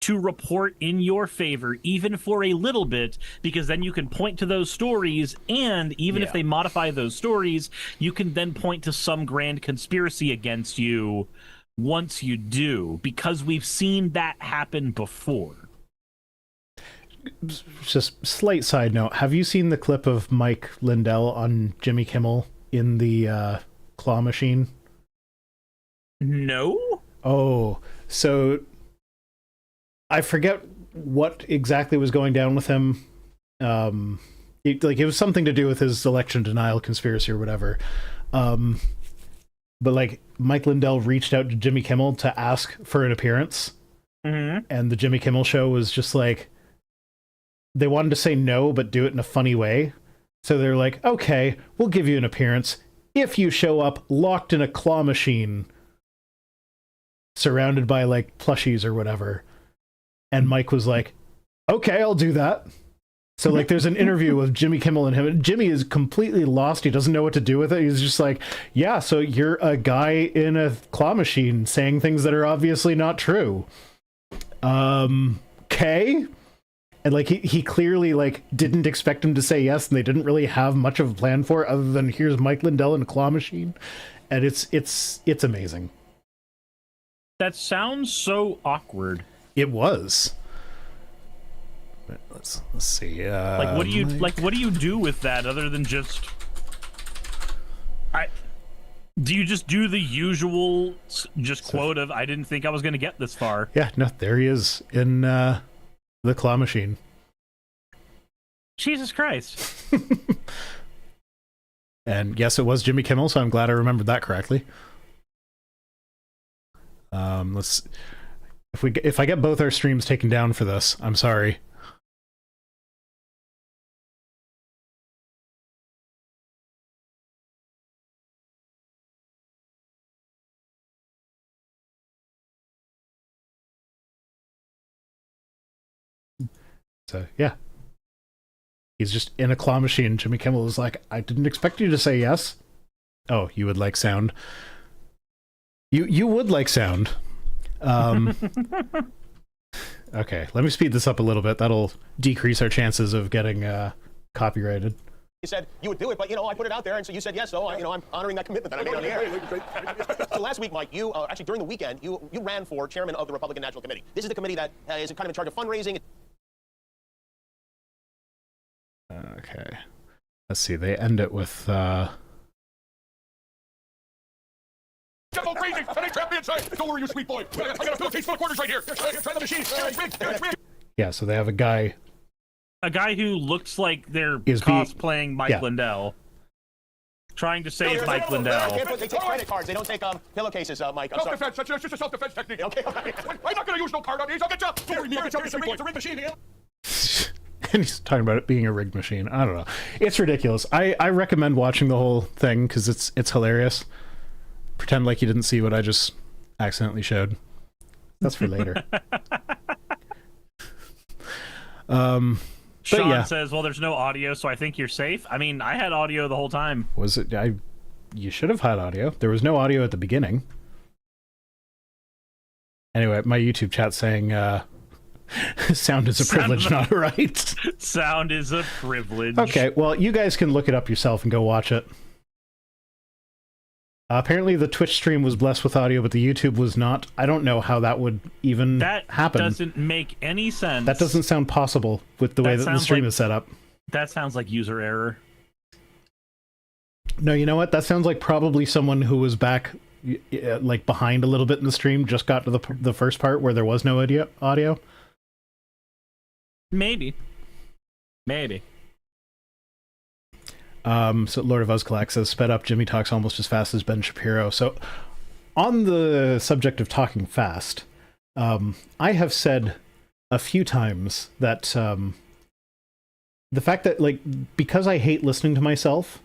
to report in your favor, even for a little bit, because then you can point to those stories, and even if they modify those stories, you can then point to some grand conspiracy against you once you do, because we've seen that happen before. Just slight side note, have you seen the clip of Mike Lindell on Jimmy Kimmel in the claw machine? No? Oh, so I forget what exactly was going down with him. It was something to do with his election denial conspiracy or whatever. But like Mike Lindell reached out to Jimmy Kimmel to ask for an appearance. Mm-hmm. And the Jimmy Kimmel show was just like, they wanted to say no, but do it in a funny way. So they're like, okay, we'll give you an appearance if you show up locked in a claw machine, surrounded by like plushies or whatever. And Mike was like, okay, I'll do that. So like there's an interview with Jimmy Kimmel and him, and Jimmy is completely lost. He doesn't know what to do with it. He's just like, yeah, so you're a guy in a claw machine saying things that are obviously not true. Okay. And like he clearly like didn't expect him to say yes, and they didn't really have much of a plan for it other than here's Mike Lindell in a claw machine. And it's amazing. That sounds so awkward. It was. Let's see. What do you do with that other than just? Do you just do the usual quote of "I didn't think I was going to get this far"? Yeah, no, there he is in the claw machine. Jesus Christ! And yes, it was Jimmy Kimmel, so I'm glad I remembered that correctly. Let's. If I get both our streams taken down for this, I'm sorry. So yeah, he's just in a claw machine. Jimmy Kimmel is like, I didn't expect you to say yes. Oh, you would like sound. You would like sound. Okay, let me speed this up a little bit. That'll decrease our chances of getting copyrighted. You said you would do it, but I put it out there, and so you said yes. So I'm honoring that commitment that I made on the air. So last week, Mike, you actually during the weekend, you ran for chairman of the Republican National Committee. This is the committee that is kind of in charge of fundraising. Okay, let's see. They end it with. Go crazy! And they trapped me inside! Don't worry, you sweet boy! I got a pillowcase full of quarters right here! Try the machine! Yeah, so they have a guy who looks like they're Is cosplaying Mike Lindell, trying to save Mike Lindell. They take credit cards. They don't take pillowcases, Mike. Self-defense. That's just a self-defense technique. Okay, all right. I'm not going to use no card on these. I'll get you. Don't worry, I'll get you. It's a rig machine here. And he's talking about it being a rigged machine. I don't know. It's ridiculous. I recommend watching the whole thing because it's hilarious. Pretend like you didn't see what I just accidentally showed. That's for later. Sean yeah. says, well, there's no audio, so I think you're safe. I mean, I had audio the whole time. Was it? You should have had audio. There was no audio at the beginning. Anyway, my YouTube chat saying sound is a privilege, not a right. Sound is a privilege. Okay, well, you guys can look it up yourself and go watch it. Apparently the Twitch stream was blessed with audio, but the YouTube was not. I don't know how that would even happen. That doesn't make any sense. That doesn't sound possible with the way that the stream is set up. That sounds like user error. No, you know what? That sounds like probably someone who was back, like behind a little bit in the stream, just got to the first part where there was no audio. Maybe. So Lord of Uzkalak says, sped up, Jimmy talks almost as fast as Ben Shapiro. So on the subject of talking fast, I have said a few times that the fact that, like, because I hate listening to myself,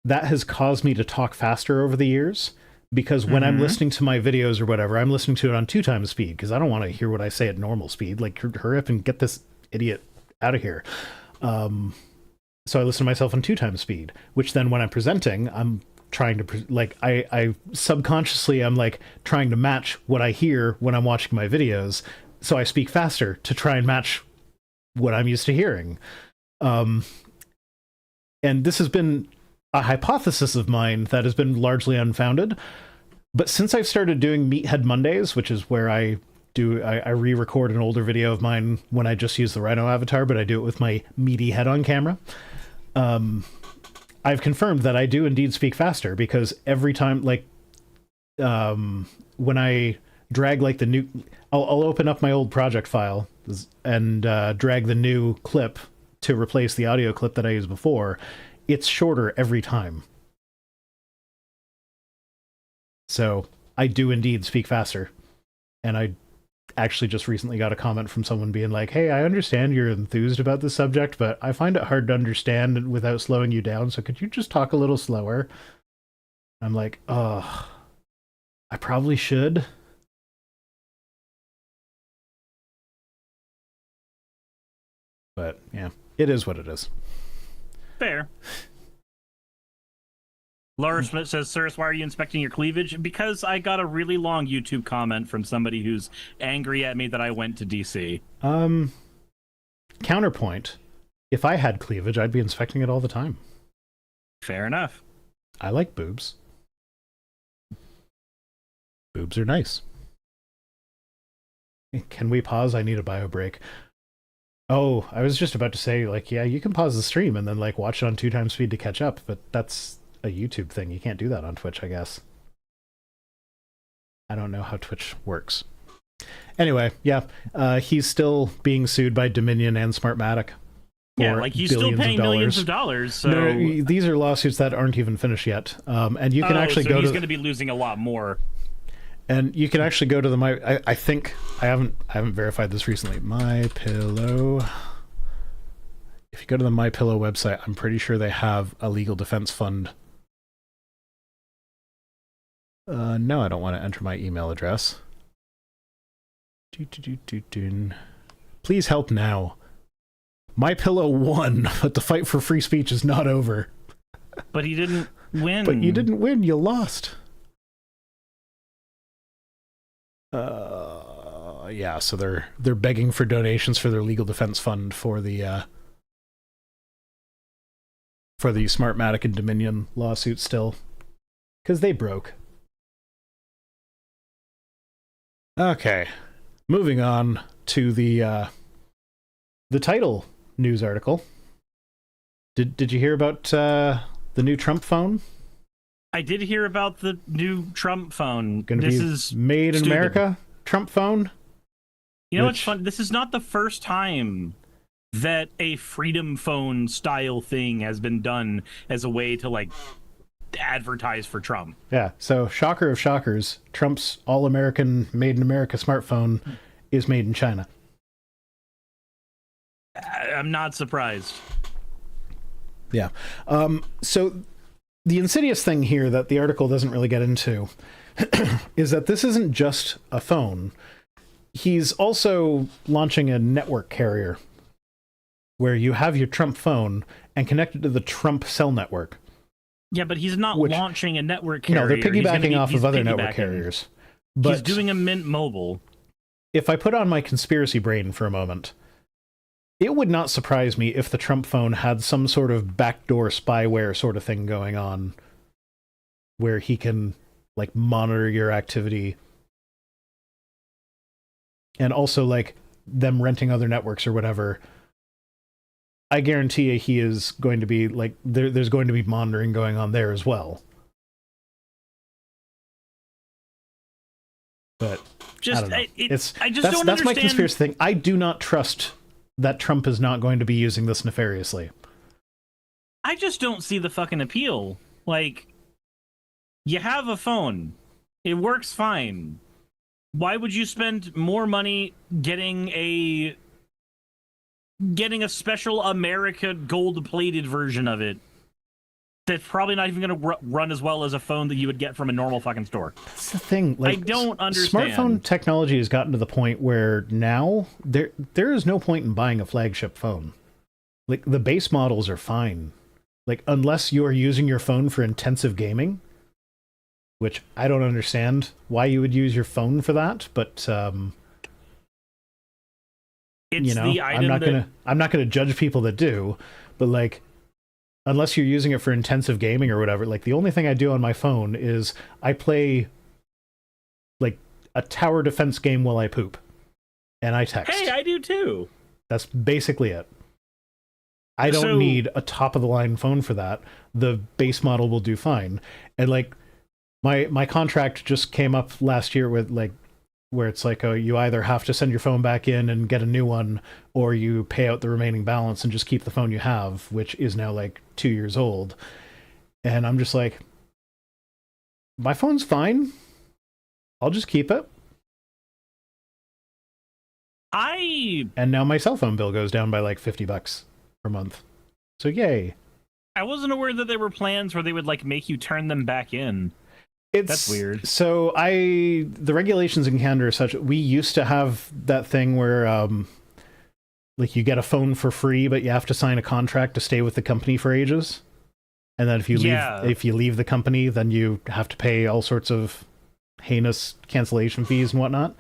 that has caused me to talk faster over the years. Because when I'm listening to my videos or whatever, I'm listening to it on 2 times speed, because I don't want to hear what I say at normal speed. Like, hurry up and get this idiot out of here. So I listen to myself on 2 times speed, which then when I'm presenting, I'm trying to, I subconsciously, I'm like trying to match what I hear when I'm watching my videos. So I speak faster to try and match what I'm used to hearing. And this has been a hypothesis of mine that has been largely unfounded. But since I've started doing Meathead Mondays, which is where I re-record an older video of mine when I just use the Rhino avatar, but I do it with my meaty head on camera. I've confirmed that I do indeed speak faster, because every time, when I drag like the new, I'll open up my old project file and drag the new clip to replace the audio clip that I used before. It's shorter every time. So I do indeed speak faster. And I actually just recently got a comment from someone being like, hey, I understand you're enthused about this subject, but I find it hard to understand without slowing you down, so could you just talk a little slower? I'm like, oh, I probably should. But yeah, it is what it is. Fair. Laura Schmidt says, Sirs, why are you inspecting your cleavage? Because I got a really long YouTube comment from somebody who's angry at me that I went to DC. Counterpoint. If I had cleavage, I'd be inspecting it all the time. Fair enough. I like boobs. Boobs are nice. Can we pause? I need a bio break. Oh, I was just about to say, like, yeah, you can pause the stream and then, like, watch it on 2 times speed to catch up, but that's a YouTube thing. You can't do that on Twitch, I guess. I don't know how Twitch works. Anyway, yeah, he's still being sued by Dominion and Smartmatic. Yeah, like he's still paying millions of dollars. So no, these are lawsuits that aren't even finished yet. And you can actually go to. He's going to be losing a lot more. And you can actually go to the I think I haven't verified this recently. My Pillow. If you go to the My Pillow website, I'm pretty sure they have a legal defense fund. No, I don't want to enter my email address. Please help now. My Pillow won, but the fight for free speech is not over. But he didn't win. But you didn't win. You lost. Yeah, so they're begging for donations for their legal defense fund for the Smartmatic and Dominion lawsuit still, because they broke. Okay, moving on to the title news article. Did you hear about the new Trump phone? I did hear about the new Trump phone. This is made in America Trump phone. You know what's fun? This is not the first time that a Freedom Phone style thing has been done as a way to, like, advertise for Trump. Yeah, so shocker of shockers, Trump's all-American, made-in-America smartphone is made in China. I'm not surprised. Yeah. So the insidious thing here that the article doesn't really get into is that this isn't just a phone. He's also launching a network carrier where you have your Trump phone and connect it to the Trump cell network. Yeah, but he's not launching a network carrier. No, they're piggybacking off of other network carriers. But he's doing a Mint Mobile. If I put on my conspiracy brain for a moment, it would not surprise me if the Trump phone had some sort of backdoor spyware sort of thing going on where he can, like, monitor your activity. And also, like, them renting other networks or whatever. I guarantee you he is going to be, like, there's going to be monitoring going on there as well. But just, I don't know. I just don't understand. That's my conspiracy thing. I do not trust that Trump is not going to be using this nefariously. I just don't see the fucking appeal. Like, you have a phone. It works fine. Why would you spend more money getting a special America gold-plated version of it that's probably not even going to run as well as a phone that you would get from a normal fucking store? That's the thing. Like, I don't understand. Smartphone technology has gotten to the point where now there is no point in buying a flagship phone. Like, the base models are fine. Like, unless you are using your phone for intensive gaming, which I don't understand why you would use your phone for that, but it's, you know, the item I'm not gonna judge people that do, but, like, unless you're using it for intensive gaming or whatever, like, the only thing I do on my phone is I play, like, a tower defense game while I poop, and I text. Hey, I do too. That's basically it. I don't need a top of the line phone for that. The base model will do fine. And, like, my contract just came up last year with, like, where it's like, oh, you either have to send your phone back in and get a new one, or you pay out the remaining balance and just keep the phone you have, which is now like 2 years old. And I'm just like, my phone's fine. I'll just keep it. And now my cell phone bill goes down by like $50 per month. So yay. I wasn't aware that there were plans where they would, like, make you turn them back in. That's weird. So the regulations in Canada are such, we used to have that thing where like, you get a phone for free, but you have to sign a contract to stay with the company for ages. And then if you leave the company, then you have to pay all sorts of heinous cancellation fees and whatnot.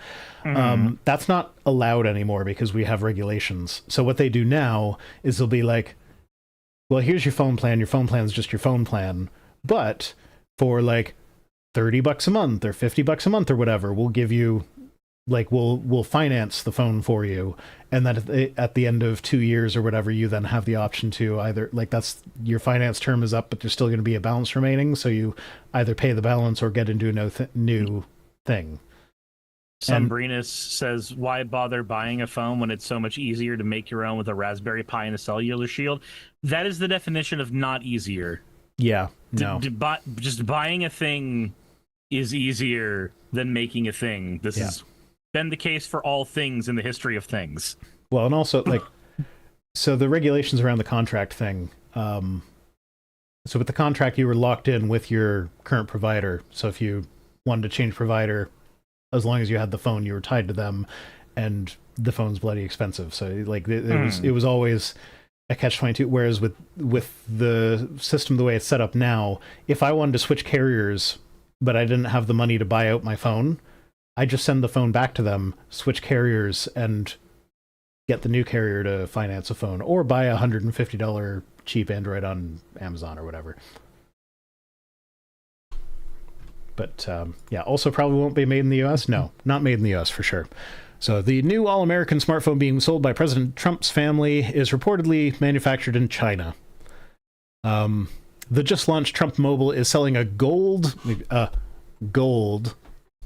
Mm-hmm. That's not allowed anymore because we have regulations. So what they do now is they'll be like, well, here's your phone plan. Your phone plan is just your phone plan. But for, like, $30 a month or $50 a month or whatever, we'll give you, like, we'll finance the phone for you, and then at the end of 2 years or whatever, you then have the option to either, like, that's your finance term is up, but there's still going to be a balance remaining, so you either pay the balance or get into a new thing. Sumbrinus says, why bother buying a phone when it's so much easier to make your own with a Raspberry Pi and a cellular shield? That is the definition of not easier. Yeah, no. Just buying a thing is easier than making a thing. This has been the case for all things in the history of things. Well, and also, like, so the regulations around the contract thing. So with the contract, you were locked in with your current provider. So if you wanted to change provider, as long as you had the phone, you were tied to them, and the phone's bloody expensive. So, like, it was always a catch-22. Whereas with the system the way it's set up now, if I wanted to switch carriers, but I didn't have the money to buy out my phone, I just send the phone back to them, switch carriers, and get the new carrier to finance a phone, or buy a $150 cheap Android on Amazon or whatever. But yeah, also probably won't be made in the US. No, not made in the US for sure. So the new all-American smartphone being sold by President Trump's family is reportedly manufactured in China. The just-launched Trump Mobile is selling a gold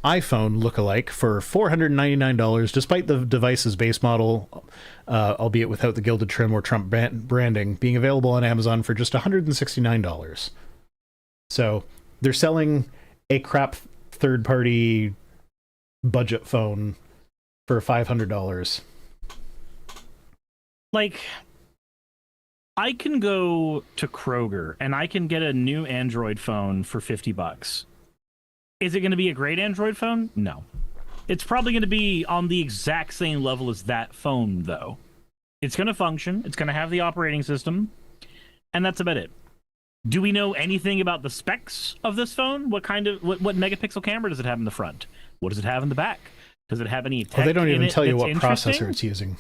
iPhone lookalike for $499, despite the device's base model, albeit without the gilded trim or Trump branding, being available on Amazon for just $169. So they're selling a crap third-party budget phone for $500. Like, I can go to Kroger and I can get a new Android phone for $50. Is it going to be a great Android phone? No. It's probably going to be on the exact same level as that phone, though. It's going to function. It's going to have the operating system. And that's about it. Do we know anything about the specs of this phone? What megapixel camera does it have in the front? What does it have in the back? Does it have any tech? Well, they don't even tell you what interesting? processor it's using.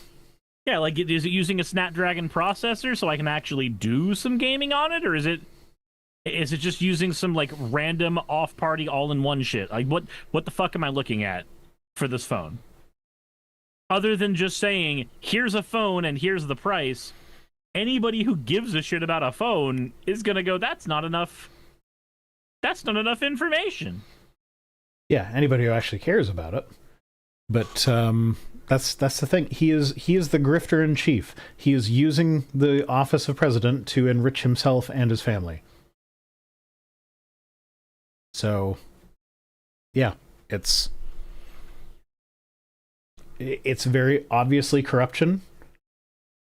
Yeah, like, is it using a Snapdragon processor so I can actually do some gaming on it? Or is it just using some, like, random off-party all-in-one shit? Like, what the fuck am I looking at for this phone? Other than just saying, here's a phone and here's the price, anybody who gives a shit about a phone is gonna go, that's not enough information. Yeah, anybody who actually cares about it. But that's the thing. He is the grifter in chief. He is using the office of president to enrich himself and his family. So, yeah, it's very obviously corruption.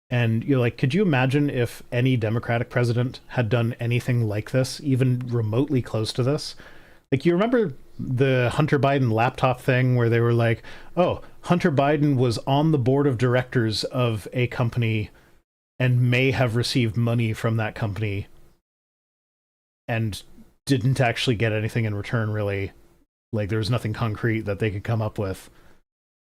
And you're like, could you imagine if any Democratic president had done anything like this, even remotely close to this? Like, you remember the Hunter Biden laptop thing where they were like, oh, Hunter Biden was on the board of directors of a company and may have received money from that company and didn't actually get anything in return, really. Like, there was nothing concrete that they could come up with.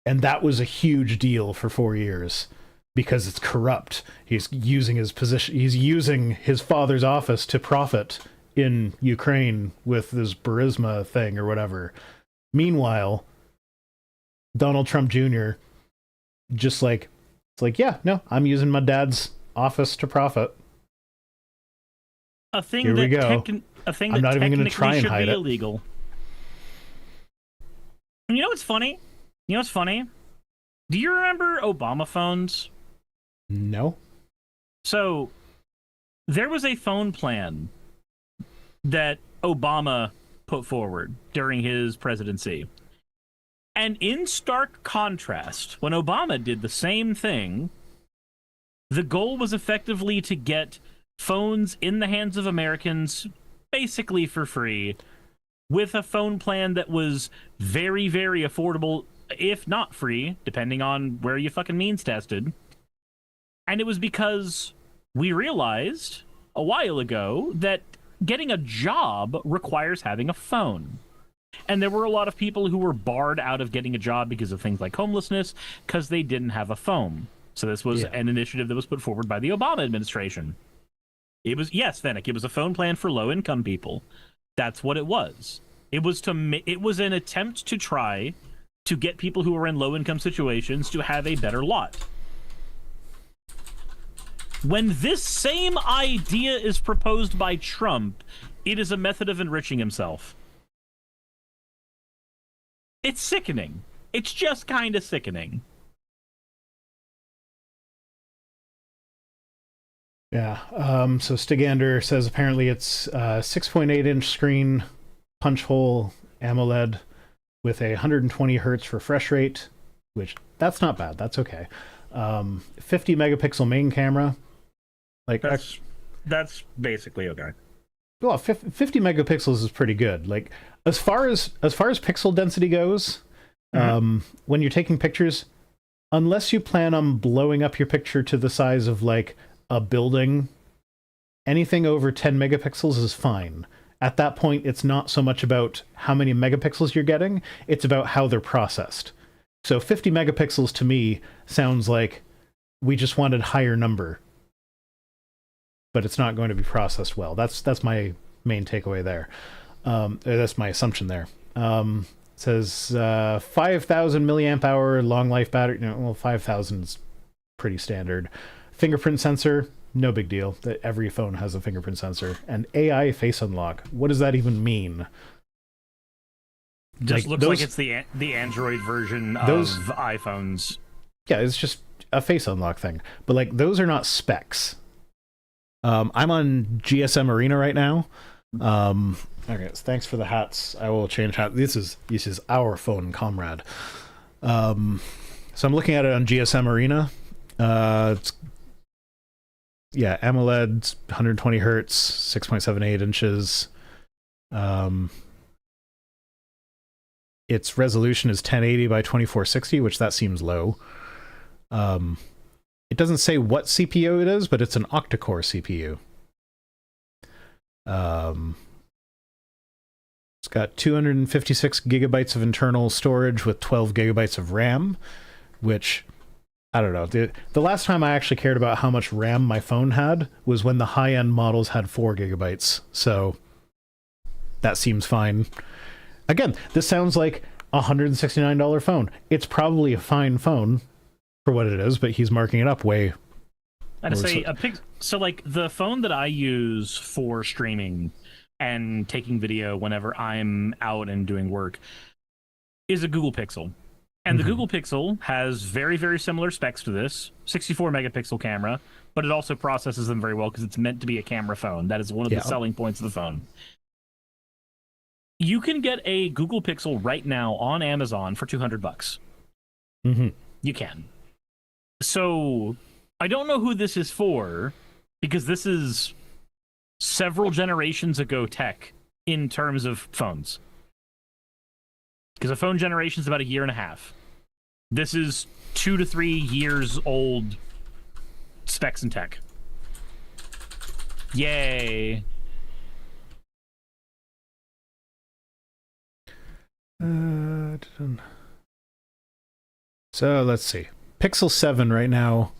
And that was a huge deal for 4 years. Because it's corrupt. He's using his position. He's using his father's office to profit in Ukraine with this Burisma thing or whatever. Meanwhile, Donald Trump Jr. just like, it's like, yeah, no, I'm using my dad's office to profit. A thing Here we go. A thing I'm that not even going to try and should hide be it. illegal. And you know what's funny? Do you remember Obama phones? No. So, there was a phone plan that Obama put forward during his presidency. And in stark contrast, when Obama did the same thing, the goal was effectively to get phones in the hands of Americans basically for free, with a phone plan that was very, very affordable, if not free, depending on where you fucking means tested. And it was because we realized a while ago that getting a job requires having a phone. And there were a lot of people who were barred out of getting a job because of things like homelessness, because they didn't have a phone. So this was an initiative that was put forward by the Obama administration. It was, yes, Fennec, it was a phone plan for low-income people. That's what it was. It was an attempt to try to get people who were in low-income situations to have a better lot. When this same idea is proposed by Trump, it is a method of enriching himself. It's sickening. It's just kind of sickening. Yeah. So Stigander says apparently it's 6.8-inch screen, punch hole, AMOLED with a 120 hertz refresh rate, which that's not bad. That's okay. 50 megapixel main camera. Like that's basically okay. Well, 50 megapixels is pretty good. Like as far as pixel density goes, when you're taking pictures, unless you plan on blowing up your picture to the size of like a building, anything over 10 megapixels is fine. At that point, it's not so much about how many megapixels you're getting, it's about how they're processed. So 50 megapixels to me sounds like we just wanted higher number, but it's not going to be processed well. That's my main takeaway there. That's my assumption there. It says 5,000 milliamp hour long life battery. No, well, 5,000 is pretty standard. Fingerprint sensor, no big deal. Every phone has a fingerprint sensor. And AI face unlock. What does that even mean? Just looks like it's the Android version of iPhones. Yeah, it's just a face unlock thing. But like those are not specs. I'm on GSM Arena right now. Okay, so thanks for the hats. I will change hat. This is our phone comrade. So I'm looking at it on GSM Arena. It's yeah, AMOLED, 120 hertz, 6.78 inches. Its resolution is 1080 by 2460, which that seems low. It doesn't say what CPU it is, but it's an octa-core CPU. It's got 256 gigabytes of internal storage with 12 gigabytes of RAM, which, I don't know. The last time I actually cared about how much RAM my phone had was when the high-end models had 4 gigabytes, so that seems fine. Again, this sounds like a $169 phone. It's probably a fine phone for what it is, but he's marking it up way. I'd say so like the phone that I use for streaming and taking video whenever I'm out and doing work is a Google Pixel. And the Google Pixel has very, very similar specs to this, 64 megapixel camera, but it also processes them very well because it's meant to be a camera phone. That is one of the selling points of the phone. You can get a Google Pixel right now on Amazon for $200. You can. So I don't know who this is for, because this is several generations ago tech in terms of phones. Because a phone generation is about 1.5 years. This is 2 to 3 years old specs and tech. Yay. So let's see. Pixel 7 right now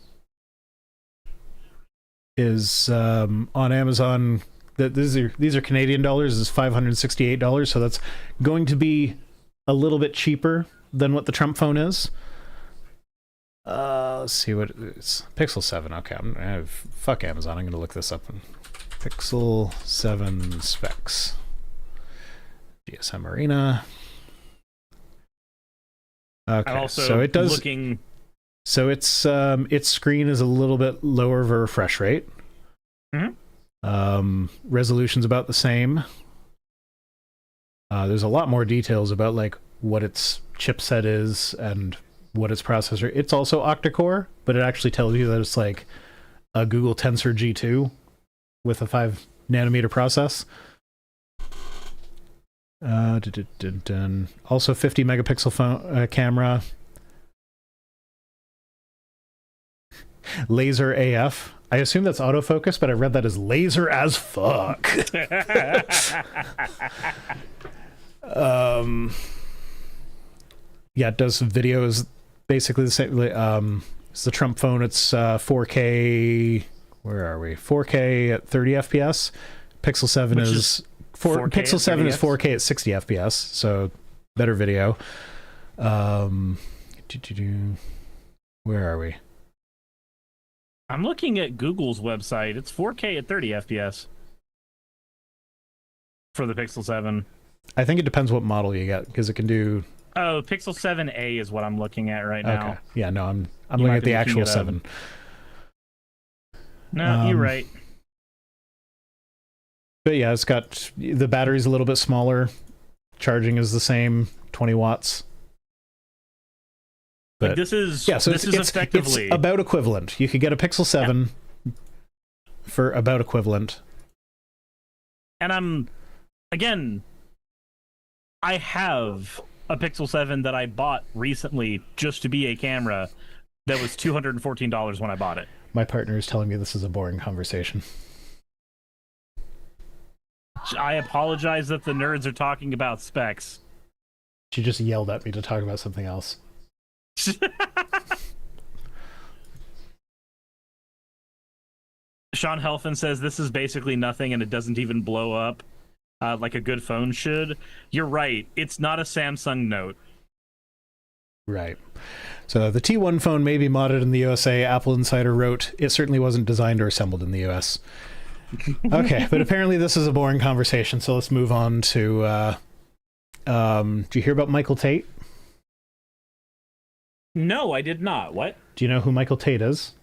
is on Amazon. These are Canadian dollars. Is $568. So that's going to be a little bit cheaper than what the Trump phone is. Let's see what it is. Pixel 7. Okay, fuck Amazon. I'm going to look this up. Pixel 7 specs. GSM Arena. Okay, so it does. So its screen is a little bit lower of a refresh rate. Resolution's about the same. There's a lot more details about like what its chipset is and what its processor. It's also octa-core, but it actually tells you that it's like a Google Tensor G2 with a 5 nanometer process. Also 50 megapixel phone, camera. Laser AF. I assume that's autofocus, but I read that as laser as fuck. Yeah, it does videos basically the same. It's the Trump phone. It's 4K. Where are we? 4K at 30 FPS. Pixel 7 is 4K Pixel 7 is 4K at 60 FPS, so better video. Where are we? I'm looking at Google's website. It's 4K at 30 FPS for the Pixel 7. I think it depends what model you get, because it can do... Oh, Pixel 7a is what I'm looking at right now. Okay. Yeah, no, I'm looking at the actual 7. No, you're right. But yeah, it's got... The battery's a little bit smaller. Charging is the same, 20 watts. But, like this is it's effectively about equivalent. You could get a Pixel 7 for about equivalent. And I have a Pixel 7 that I bought recently just to be a camera that was $214 when I bought it. My partner is telling me this is a boring conversation. I apologize that the nerds are talking about specs. She just yelled at me to talk about something else. Sean Helfin says this is basically nothing and it doesn't even blow up like a good phone should. You're right. It's not a Samsung Note. Right. So the T1 phone may be modded in the USA. Apple Insider wrote, it certainly wasn't designed or assembled in the US. Okay, but apparently this is a boring conversation, so let's move on to... do you hear about Michael Tate? No, I did not. What? Do you know who Michael Tate is?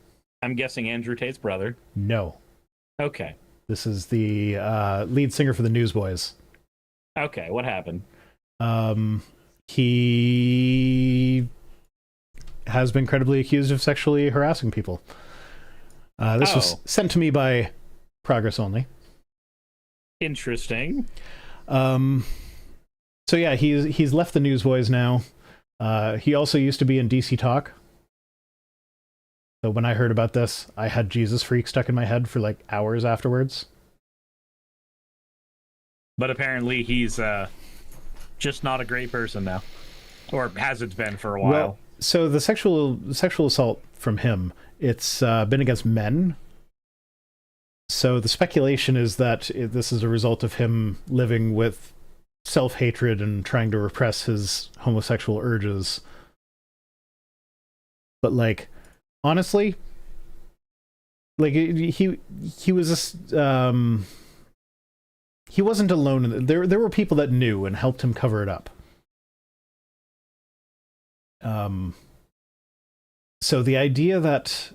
I'm guessing Andrew Tate's brother. No. Okay. This is the lead singer for the Newsboys. Okay, what happened? He has been credibly accused of sexually harassing people. This was sent to me by Progress Only. Interesting. So yeah, he's left the Newsboys now. He also used to be in DC Talk. So when I heard about this, I had Jesus Freak stuck in my head for like hours afterwards. But apparently he's just not a great person now. Or hasn't been for a while. Well, so the sexual assault from him, it's been against men. So the speculation is that this is a result of him living with self-hatred and trying to repress his homosexual urges. But like, honestly, like he was just he wasn't alone. There were people that knew and helped him cover it up. So the idea that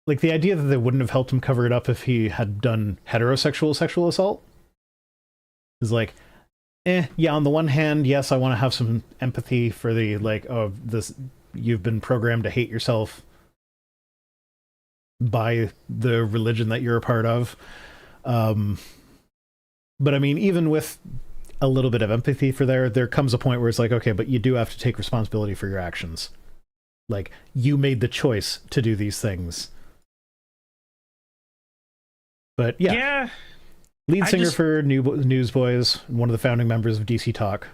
they wouldn't have helped him cover it up if he had done heterosexual sexual assault is like, yeah, on the one hand, yes, I want to have some empathy for the, like, oh, this, you've been programmed to hate yourself by the religion that you're a part of. But I mean, even with a little bit of empathy for there comes a point where it's like, okay, but you do have to take responsibility for your actions. Like, you made the choice to do these things. But yeah. Lead singer for Newsboys, one of the founding members of DC Talk,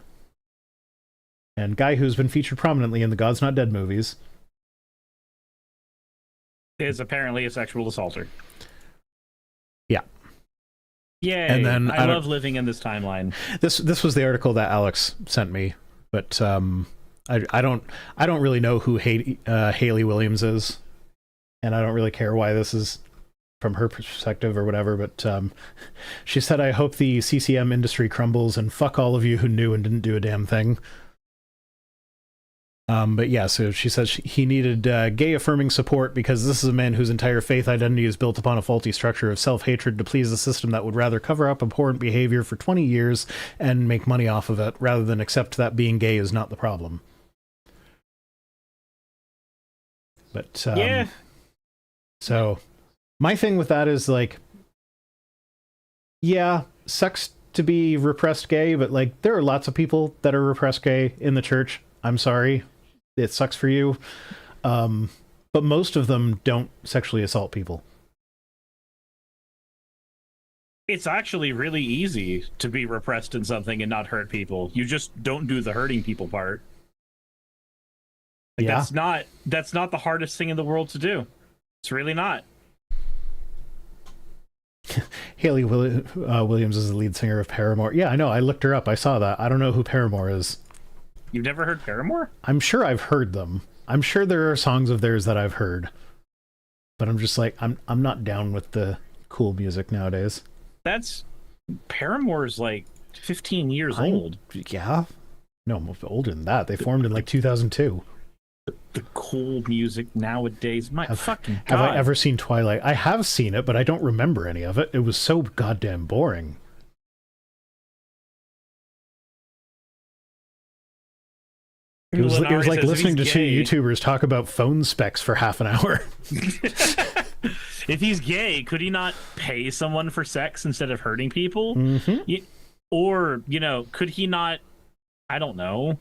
and guy who's been featured prominently in the God's Not Dead movies. Is apparently a sexual assaulter. Yeah. Yay. And then I love living in this timeline. This was the article that Alex sent me, but I don't really know who Haley Williams is, and I don't really care why this is from her perspective or whatever, but she said, I hope the CCM industry crumbles and fuck all of you who knew and didn't do a damn thing. But yeah, so she says he needed gay affirming support because this is a man whose entire faith identity is built upon a faulty structure of self-hatred to please a system that would rather cover up abhorrent behavior for 20 years and make money off of it rather than accept that being gay is not the problem. But yeah. So my thing with that is, like, yeah, sucks to be repressed gay, but like there are lots of people that are repressed gay in the church. I'm sorry. It sucks for you. But most of them don't sexually assault people. It's actually really easy to be repressed in something and not hurt people. You just don't do the hurting people part. Like, yeah. That's not the hardest thing in the world to do. It's really not. Haley Williams is the lead singer of Paramore. Yeah, I know. I looked her up. I saw that. I don't know who Paramore is. You've never heard Paramore? I'm sure I've heard them. I'm sure there are songs of theirs that I've heard. But I'm just like, I'm not down with the cool music nowadays. Paramore's like 15 years old. Yeah. No, older than that. They formed in like 2002. The cool music nowadays. Fucking God. Have I ever seen Twilight? I have seen it, but I don't remember any of it. It was so goddamn boring. It was like listening to two YouTubers talk about phone specs for half an hour. If he's gay, could he not pay someone for sex instead of hurting people? Mm-hmm. Or, could he not, I don't know,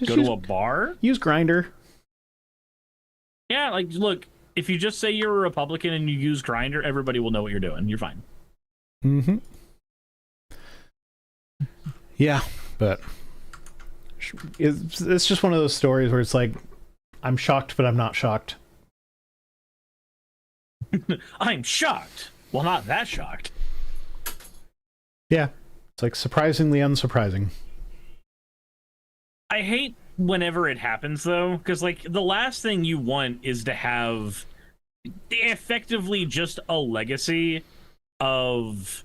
go to a bar? Use Grindr. Yeah, like, look, if you just say you're a Republican and you use Grindr, everybody will know what you're doing. You're fine. Mm-hmm. Yeah, but it's just one of those stories where it's like, I'm shocked, but I'm not shocked. I'm shocked. Well, not that shocked. Yeah, it's like surprisingly unsurprising. I hate whenever it happens, though, because, like, the last thing you want is to have effectively just a legacy of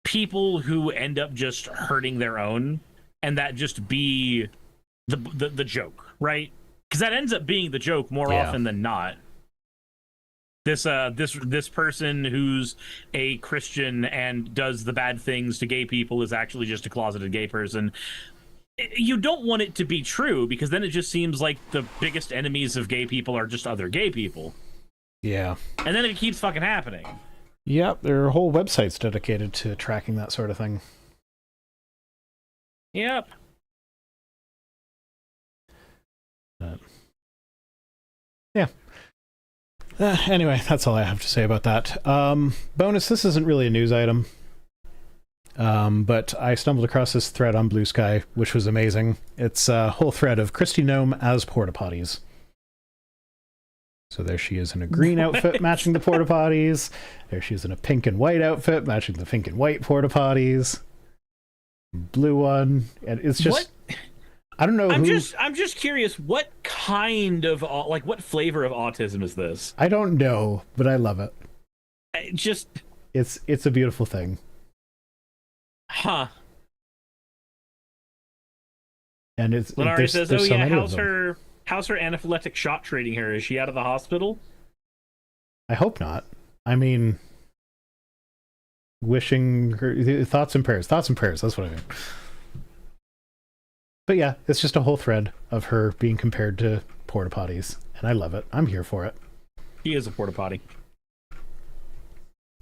people who end up just hurting their own, and that just be the joke, right? Because that ends up being the joke more often than not. This person who's a Christian and does the bad things to gay people is actually just a closeted gay person. You don't want it to be true, because then it just seems like the biggest enemies of gay people are just other gay people. Yeah. And then it keeps fucking happening. Yep, there are whole websites dedicated to tracking that sort of thing. Yep. Yeah. Anyway, that's all I have to say about that. Bonus, this isn't really a news item. But I stumbled across this thread on Blue Sky, which was amazing. It's a whole thread of Kristi Noem as porta potties. So there she is in a green outfit matching the porta potties. There she is in a pink and white outfit matching the pink and white porta potties. Blue one, and it's just What? I don't know. I'm just curious. What kind of what flavor of autism is this? I don't know, but I love it. It's a beautiful thing. Huh. And it's Lenari says, there's "Oh so yeah, many of them. how's her anaphylactic shot treating her? Is she out of the hospital?" I hope not. I mean, wishing her thoughts and prayers. Thoughts and prayers. That's what I mean. But yeah, it's just a whole thread of her being compared to porta potties, and I love it. I'm here for it. He is a porta potty.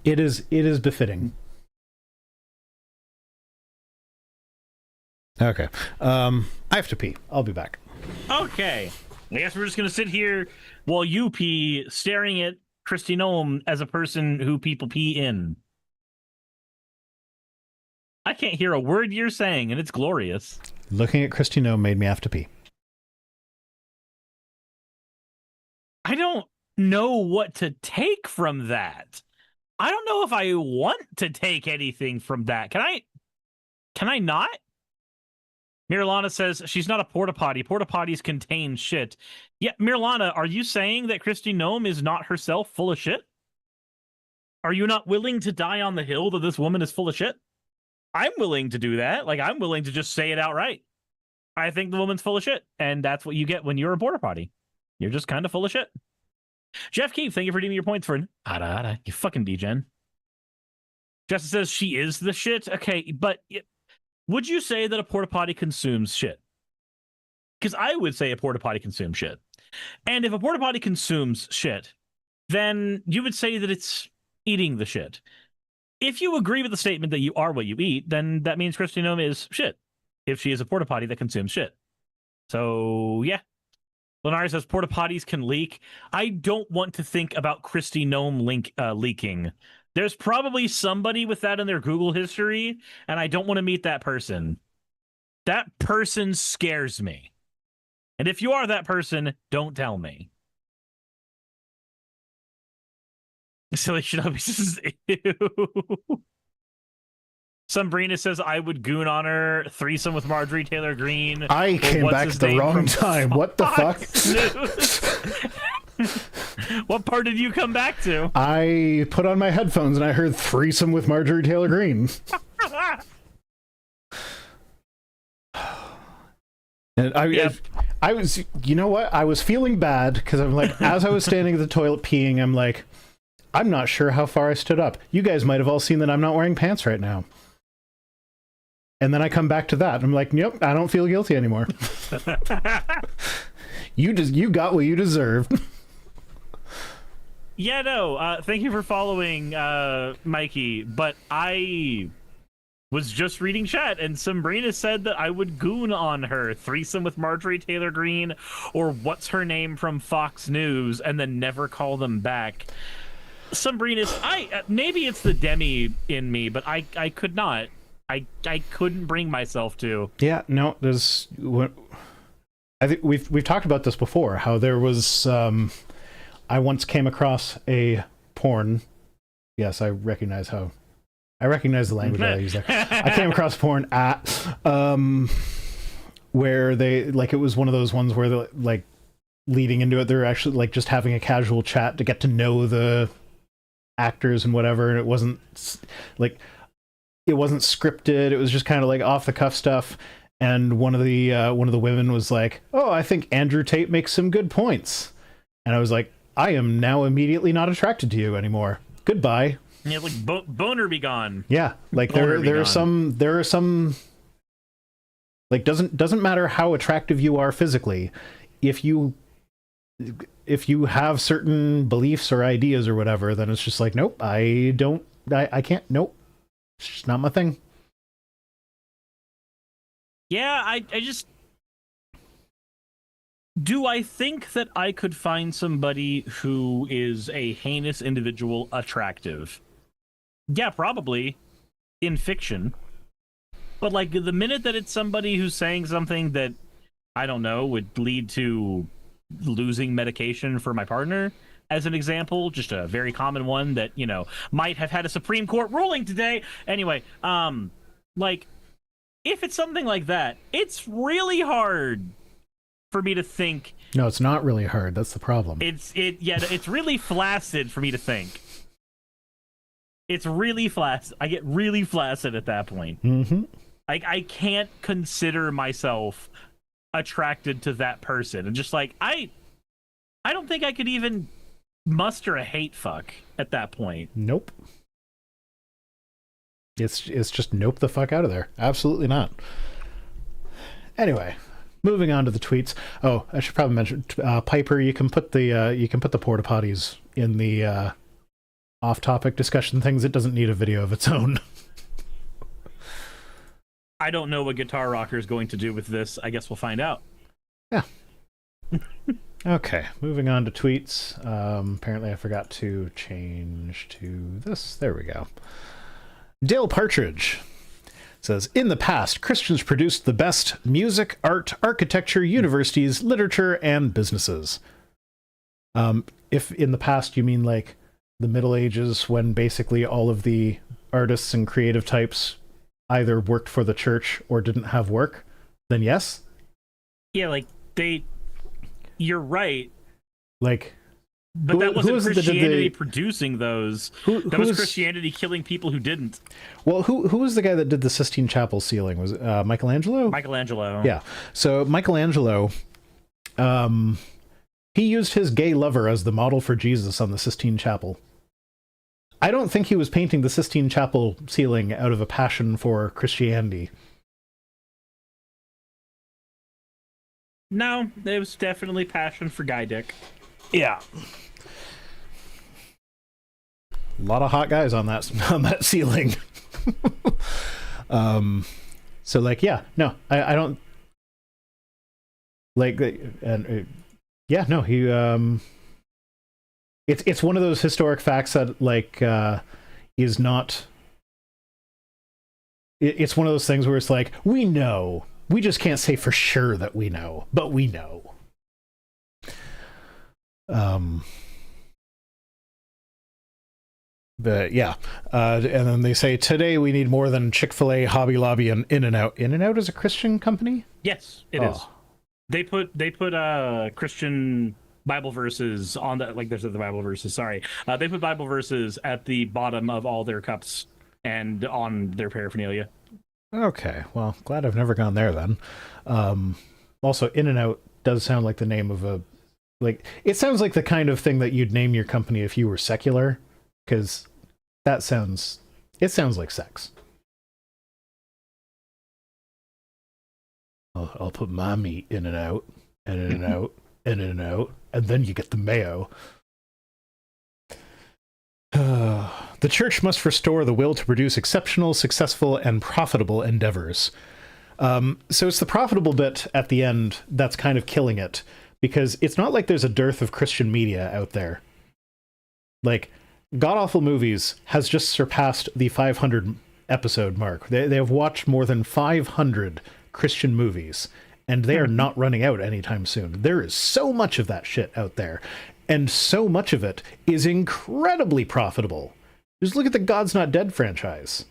It is befitting. Okay. I have to pee. I'll be back. Okay. I guess we're just gonna sit here while you pee, staring at Kristi Noem as a person who people pee in. I can't hear a word you're saying, and it's glorious. Looking at Kristi Noem made me have to pee. I don't know what to take from that. I don't know if I want to take anything from that. Can I not? Mirlana says she's not a porta potty. Porta potties contain shit. Yeah, Mirlana, are you saying that Kristi Noem is not herself full of shit? Are you not willing to die on the hill that this woman is full of shit? I'm willing to do that. Like, I'm willing to just say it outright. I think the woman's full of shit, and that's what you get when you're a porta potty. You're just kind of full of shit. Jeff Keefe, thank you for redeeming your points for an ada. You fucking degen. Justin says she is the shit. Okay, but would you say that a porta potty consumes shit? Because I would say a porta potty consumes shit. And if a porta potty consumes shit, then you would say that it's eating the shit. If you agree with the statement that you are what you eat, then that means Kristi Noem is shit. If she is a porta potty that consumes shit. So, yeah. Lenari says porta potties can leak. I don't want to think about Kristi Noem leaking. There's probably somebody with that in their Google history, and I don't want to meet that person. That person scares me. And if you are that person, don't tell me. Silly Shinobi says, ew. Sombrina says, I would goon on her. Threesome with Marjorie Taylor Greene. I came back at the wrong time. What the fuck? What part did you come back to? I put on my headphones and I heard threesome with Marjorie Taylor Greene. And I was, you know what? I was feeling bad because I'm like, as I was standing at the toilet peeing, I'm like, I'm not sure how far I stood up. You guys might have all seen that I'm not wearing pants right now. And then I come back to that. I'm like, nope, I don't feel guilty anymore. You got what you deserved. Yeah, no, thank you for following, Mikey, but I was just reading chat, and Sombrina said that I would goon on her. Threesome with Marjorie Taylor Greene, or what's her name from Fox News, and then never call them back. Sombrina's, maybe it's the Demi in me, but I could not. I couldn't bring myself to. Yeah, no, there's... I think we've talked about this before, how there was... I once came across a porn. Yes, I recognize the language I use there. I came across porn at where they, like, it was one of those ones where they're like leading into it, they're actually like just having a casual chat to get to know the actors and whatever, and it wasn't scripted. It was just kind of like off the cuff stuff. And one of the women was like, "Oh, I think Andrew Tate makes some good points," and I was like, I am now immediately not attracted to you anymore. Goodbye. Yeah, like boner be gone. Yeah, like there are some like doesn't matter how attractive you are physically, if you if you have certain beliefs or ideas or whatever, then it's just like, nope, I can't, nope, it's just not my thing. Yeah, I just... Do I think that I could find somebody who is a heinous individual attractive? Yeah, probably. In fiction. But, like, the minute that it's somebody who's saying something that, I don't know, would lead to losing medication for my partner, as an example, just a very common one that, you know, might have had a Supreme Court ruling today. Anyway, like, if it's something like that, it's really hard for me to think. No, it's not really hard. That's the problem. It's really flaccid for me to think. It's really flaccid. I get really flaccid at that point. Mm-hmm. I can't consider myself attracted to that person, and just like I don't think I could even muster a hate fuck at that point. Nope. It's just nope the fuck out of there. Absolutely not. Anyway, moving on to the tweets. Oh, I should probably mention Piper. You can put the porta potties in the off-topic discussion things. It doesn't need a video of its own. I don't know what Guitar Rocker is going to do with this. I guess we'll find out. Yeah. Okay, moving on to tweets. Apparently I forgot to change to this. There we go. Dale Partridge says, in the past, Christians produced the best music, art, architecture, universities, literature, and businesses. If in the past you mean like the Middle Ages, when basically all of the artists and creative types either worked for the church or didn't have work, then yes. Yeah, like you're right. Like, but that wasn't Christianity producing those. That was Christianity killing people who didn't. Well, who was the guy that did the Sistine Chapel ceiling? Was it Michelangelo? Michelangelo. Yeah. So Michelangelo, he used his gay lover as the model for Jesus on the Sistine Chapel. I don't think he was painting the Sistine Chapel ceiling out of a passion for Christianity. No, it was definitely passion for guy dick. Yeah. A lot of hot guys on that ceiling. So like, yeah, no, I don't like, and yeah, no, he it's one of those historic facts that like is not. It's one of those things where it's like, we know, we just can't say for sure that we know, but we know. But yeah, and then they say today we need more than Chick-fil-A, Hobby Lobby, and In-N-Out. In-N-Out is a Christian company? Yes, it is. They put Christian Bible verses on the, like, there's the Bible verses. Sorry, they put Bible verses at the bottom of all their cups and on their paraphernalia. Okay, well, glad I've never gone there then. Also, In-N-Out does sound like the name of a, like, it sounds like the kind of thing that you'd name your company if you were secular, because it sounds like sex. I'll put my meat in and out, and in and out, and in and out, and then you get the mayo. The church must restore the will to produce exceptional, successful, and profitable endeavors. So it's the profitable bit at the end that's kind of killing it, because it's not like there's a dearth of Christian media out there. Like, God Awful Movies has just surpassed the 500 episode mark. They have watched more than 500 Christian movies, and they are not running out anytime soon. There is so much of that shit out there, and so much of it is incredibly profitable. Just look at the God's Not Dead franchise.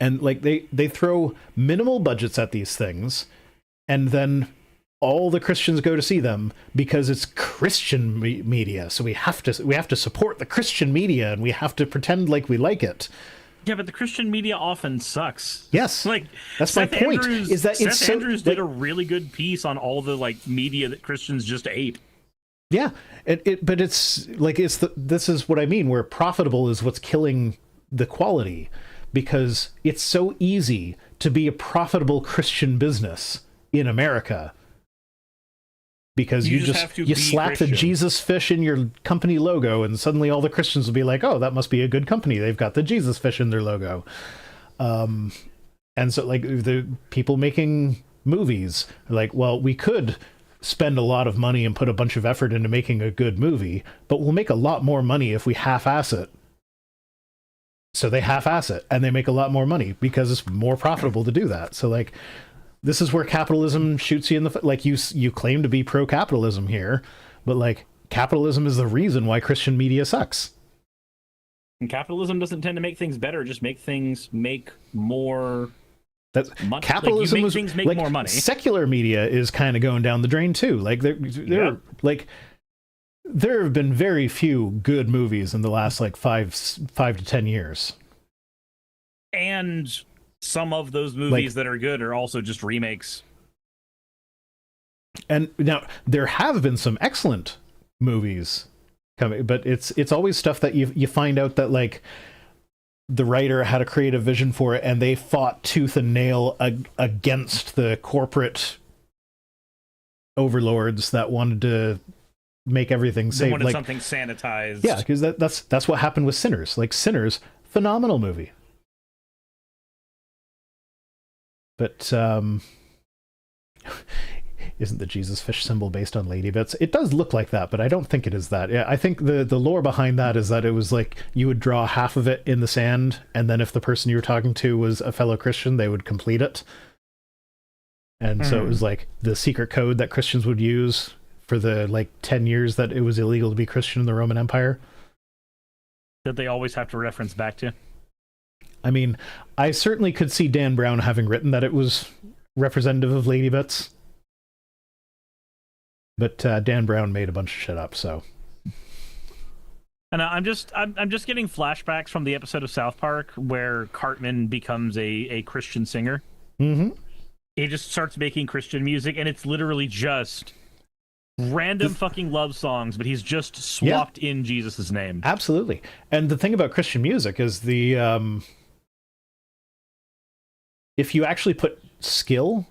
And like they throw minimal budgets at these things, and then all the Christians go to see them because it's Christian media. So we have to support the Christian media, and we have to pretend like we like it. Yeah, but the Christian media often sucks. Yes, like that's Seth my point. Andrews, is that Seth Andrews did a really good piece on all the like media that Christians just ape. Yeah, but it's like this is what I mean. Where profitable is what's killing the quality, because it's so easy to be a profitable Christian business in America. because you slap the Jesus fish in your company logo, and suddenly all the Christians will be like, oh, that must be a good company. They've got the Jesus fish in their logo. And so, like, the people making movies are like, well, we could spend a lot of money and put a bunch of effort into making a good movie, but we'll make a lot more money if we half-ass it. So they half-ass it, and they make a lot more money because it's more profitable to do that. So, like, this is where capitalism shoots you in the foot. Like, you claim to be pro-capitalism here, but, like, capitalism is the reason why Christian media sucks. And capitalism doesn't tend to make things better, just make things make more... That's capitalism. Like, things make like, more money. Secular media is kind of going down the drain too. Like like there have been very few good movies in the last like 5 to 10 years. And some of those movies that are good are also just remakes. And now there have been some excellent movies coming, but it's always stuff that you find out that, like, the writer had a creative vision for it, and they fought tooth and nail against the corporate overlords that wanted to make everything safe. They wanted something sanitized. Yeah, because that's what happened with Sinners. Like, Sinners, phenomenal movie. But isn't the Jesus fish symbol based on lady bits? It does look like that, but I don't think it is that. Yeah, I think the lore behind that is that it was like you would draw half of it in the sand, and then if the person you were talking to was a fellow Christian, they would complete it. And so it was like the secret code that Christians would use for the, like, 10 years that it was illegal to be Christian in the Roman Empire. That they always have to reference back to. I mean, I certainly could see Dan Brown having written that it was representative of lady bits. But Dan Brown made a bunch of shit up, so. And I'm just getting flashbacks from the episode of South Park where Cartman becomes a Christian singer. Mm-hmm. He just starts making Christian music, and it's literally just random fucking love songs, but he's just swapped in Jesus' name. Absolutely. And the thing about Christian music is the if you actually put skill,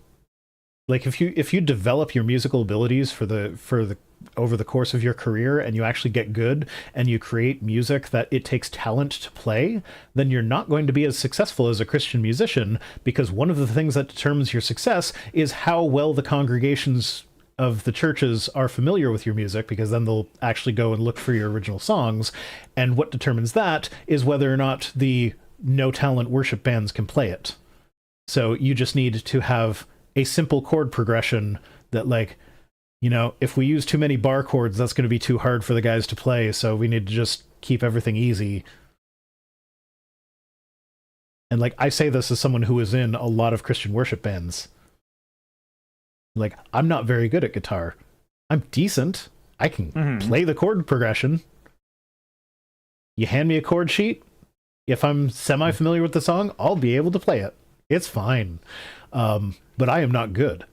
like if you develop your musical abilities for the over the course of your career, and you actually get good and you create music that it takes talent to play, then you're not going to be as successful as a Christian musician, because one of the things that determines your success is how well the congregations of the churches are familiar with your music, because then they'll actually go and look for your original songs. And what determines that is whether or not the no talent worship bands can play it. So you just need to have a simple chord progression that, like, you know, if we use too many bar chords, that's going to be too hard for the guys to play, so we need to just keep everything easy. And, like, I say this as someone who is in a lot of Christian worship bands. Like, I'm not very good at guitar. I'm decent. I can play the chord progression. You hand me a chord sheet, if I'm semi-familiar with the song, I'll be able to play it. It's fine. But I am not good.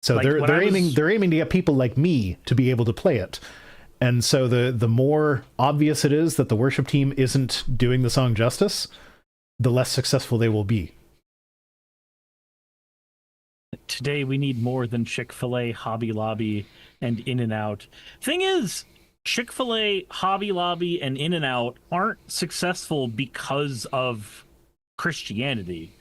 So like they're aiming to get people like me to be able to play it. And so the more obvious it is that the worship team isn't doing the song justice, the less successful they will be. Today we need more than Chick-fil-A, Hobby Lobby, and In-N-Out. Thing is, Chick-fil-A, Hobby Lobby, and In-N-Out aren't successful because of Christianity.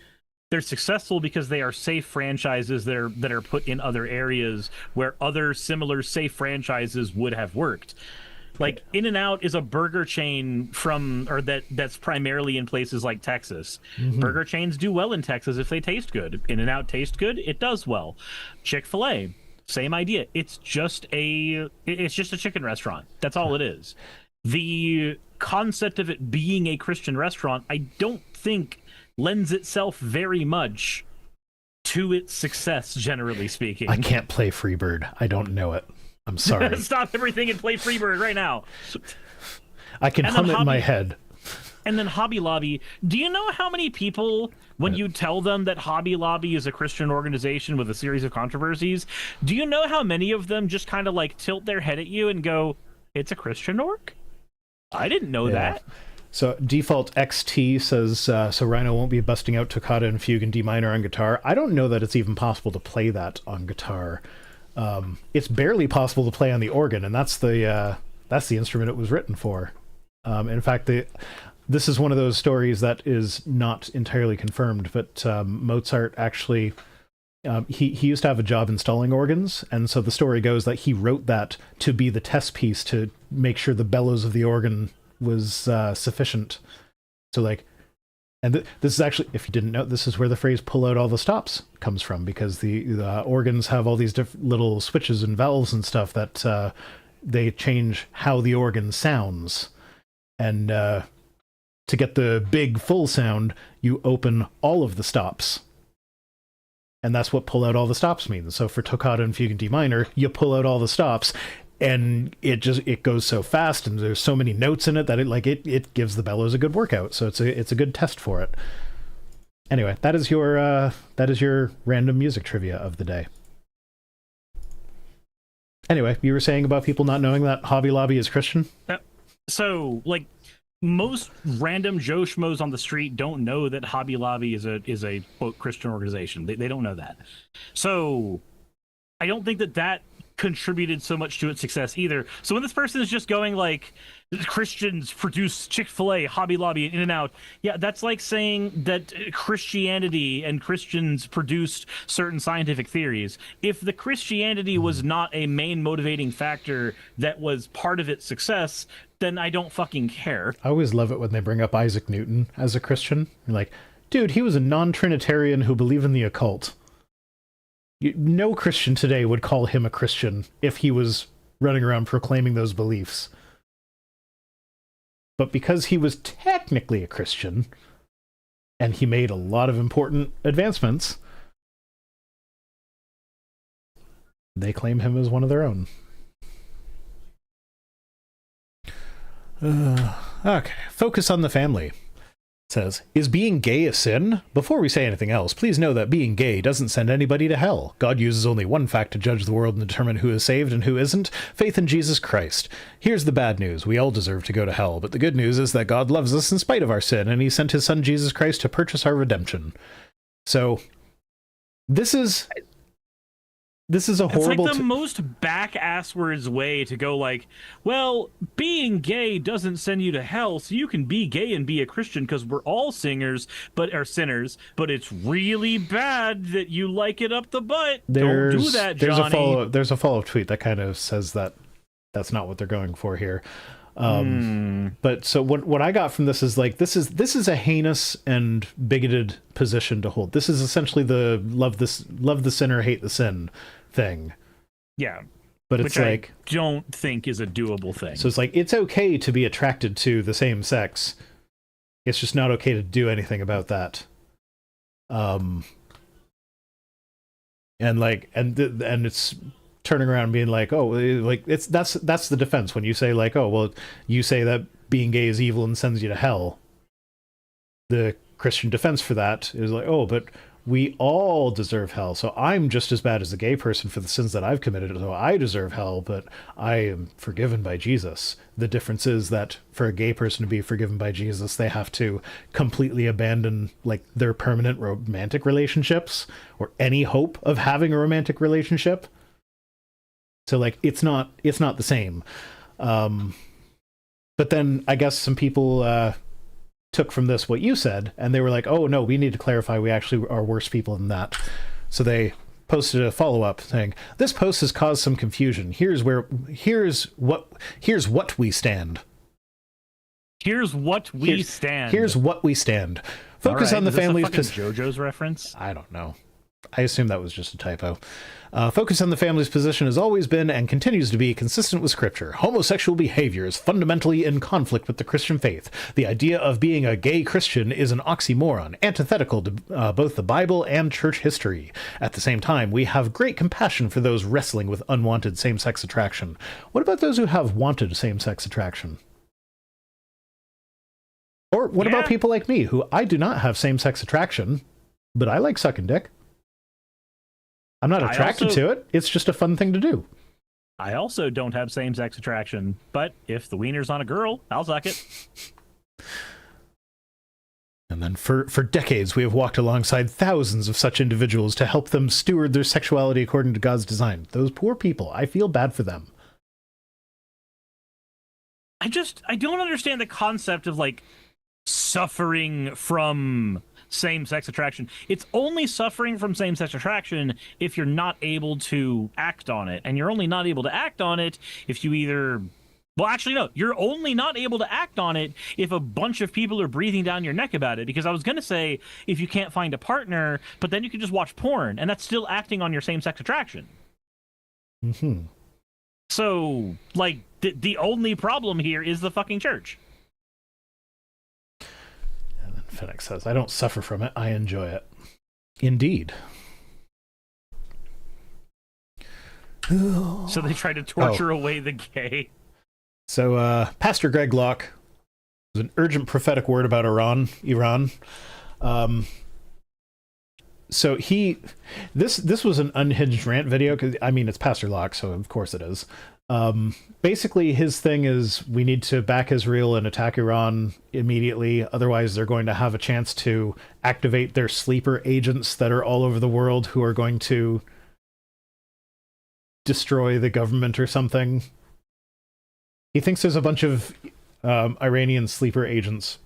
They're successful because they are safe franchises that are put in other areas where other similar safe franchises would have worked. Like, In-N-Out is a burger chain that's primarily in places like Texas. Mm-hmm. Burger chains do well in Texas if they taste good. In-N-Out tastes good, it does well. Chick-fil-A, same idea. It's just a chicken restaurant. That's all it is. The concept of it being a Christian restaurant, I don't think lends itself very much to its success, generally speaking. I can't play Freebird. I don't know it. I'm sorry. Stop everything and play Freebird right now. I can hum it in my head. And then Hobby Lobby. Do you know how many people, when you tell them that Hobby Lobby is a Christian organization with a series of controversies, do you know how many of them just kind of like tilt their head at you and go, it's a Christian org? I didn't know that. So Default XT says, so Rhino won't be busting out Toccata and Fugue in D minor on guitar. I don't know that it's even possible to play that on guitar. It's barely possible to play on the organ, and that's the instrument it was written for. In fact, this is one of those stories that is not entirely confirmed, but Mozart actually, he used to have a job installing organs, and so the story goes that he wrote that to be the test piece to make sure the bellows of the organ was sufficient. So like, and this is actually, if you didn't know, this is where the phrase "pull out all the stops" comes from, because the organs have all these different little switches and valves and stuff that they change how the organ sounds. And to get the big full sound, you open all of the stops. And that's what pull out all the stops means. So for toccata and fugue in D minor, you pull out all the stops, and it goes so fast, and there's so many notes in it that it gives the bellows a good workout. So it's a good test for it. Anyway, that is your random music trivia of the day. Anyway, you were saying about people not knowing that Hobby Lobby is Christian? So, like, most random Joe Schmoes on the street don't know that Hobby Lobby is a quote Christian organization. They don't know that. So I don't think that contributed so much to its success either. So when this person is just going like, Christians produce Chick-fil-A, Hobby Lobby, and In-N-Out, yeah, that's like saying that Christianity and Christians produced certain scientific theories. If the Christianity was not a main motivating factor that was part of its success, then I don't fucking care. I always love it when they bring up Isaac Newton as a Christian. You're like, dude, he was a non-Trinitarian who believed in the occult. No Christian today would call him a Christian if he was running around proclaiming those beliefs. But because he was technically a Christian, and he made a lot of important advancements, they claim him as one of their own. Okay, focus on the family. Says, is being gay a sin? Before we say anything else, please know that being gay doesn't send anybody to hell. God uses only one fact to judge the world and determine who is saved and who isn't: faith in Jesus Christ. Here's the bad news: we all deserve to go to hell, but the good news is that God loves us in spite of our sin, and he sent his son Jesus Christ to purchase our redemption. So, this is a horrible... It's like the most back-asswards way to go like, well, being gay doesn't send you to hell, so you can be gay and be a Christian because we're all sinners, but it's really bad that you like it up the butt. Don't do that, Johnny. There's a follow-up tweet that kind of says that that's not what they're going for here. But so what I got from this is like, this is a heinous and bigoted position to hold. This is essentially the love the sinner, hate the sin thing. Yeah. But it's like, I don't think is a doable thing. So it's like, it's okay to be attracted to the same sex. It's just not okay to do anything about that. And it's turning around and being like, oh, like that's the defense when you say like, oh, well, you say that being gay is evil and sends you to hell. The Christian defense for that is like, oh, but we all deserve hell, so I'm just as bad as the gay person for the sins that I've committed, so I deserve hell, but I am forgiven by Jesus. The difference is that for a gay person to be forgiven by Jesus, they have to completely abandon like their permanent romantic relationships or any hope of having a romantic relationship. So like, it's not the same. But then I guess some people took from this what you said, and they were like, oh no, we need to clarify, we actually are worse people than that. So they posted a follow-up saying, this post has caused some confusion. Here's what we stand. Here's what we stand. Here's what we stand. Focus on the family's position. JoJo's reference? I don't know. I assume that was just a typo. Focus on the family's position has always been and continues to be consistent with Scripture. Homosexual behavior is fundamentally in conflict with the Christian faith. The idea of being a gay Christian is an oxymoron, antithetical to both the Bible and church history. At the same time, we have great compassion for those wrestling with unwanted same-sex attraction. What about those who have wanted same-sex attraction? Or what about people like me, who I do not have same-sex attraction, but I like sucking dick? I'm not attracted to it. It's just a fun thing to do. I also don't have same-sex attraction, but if the wiener's on a girl, I'll suck it. And then for decades, we have walked alongside thousands of such individuals to help them steward their sexuality according to God's design. Those poor people, I feel bad for them. I don't understand the concept of, like, suffering from same-sex attraction. It's only suffering from same-sex attraction if you're not able to act on it. And you're only not able to act on it if you either... Well, actually, no. You're only not able to act on it if a bunch of people are breathing down your neck about it. Because I was going to say, if you can't find a partner, but then you can just watch porn, and that's still acting on your same-sex attraction. Mm-hmm. So, like, the only problem here is the fucking church. And then Fennec says, I don't suffer from it, I enjoy it. Indeed. So they try to torture away the gay. So, Pastor Greg Locke was an urgent prophetic word about Iran. So this was an unhinged rant video, because, I mean, it's Pastor Locke, so of course it is. Basically, his thing is we need to back Israel and attack Iran immediately, otherwise they're going to have a chance to activate their sleeper agents that are all over the world who are going to destroy the government or something. He thinks there's a bunch of Iranian sleeper agents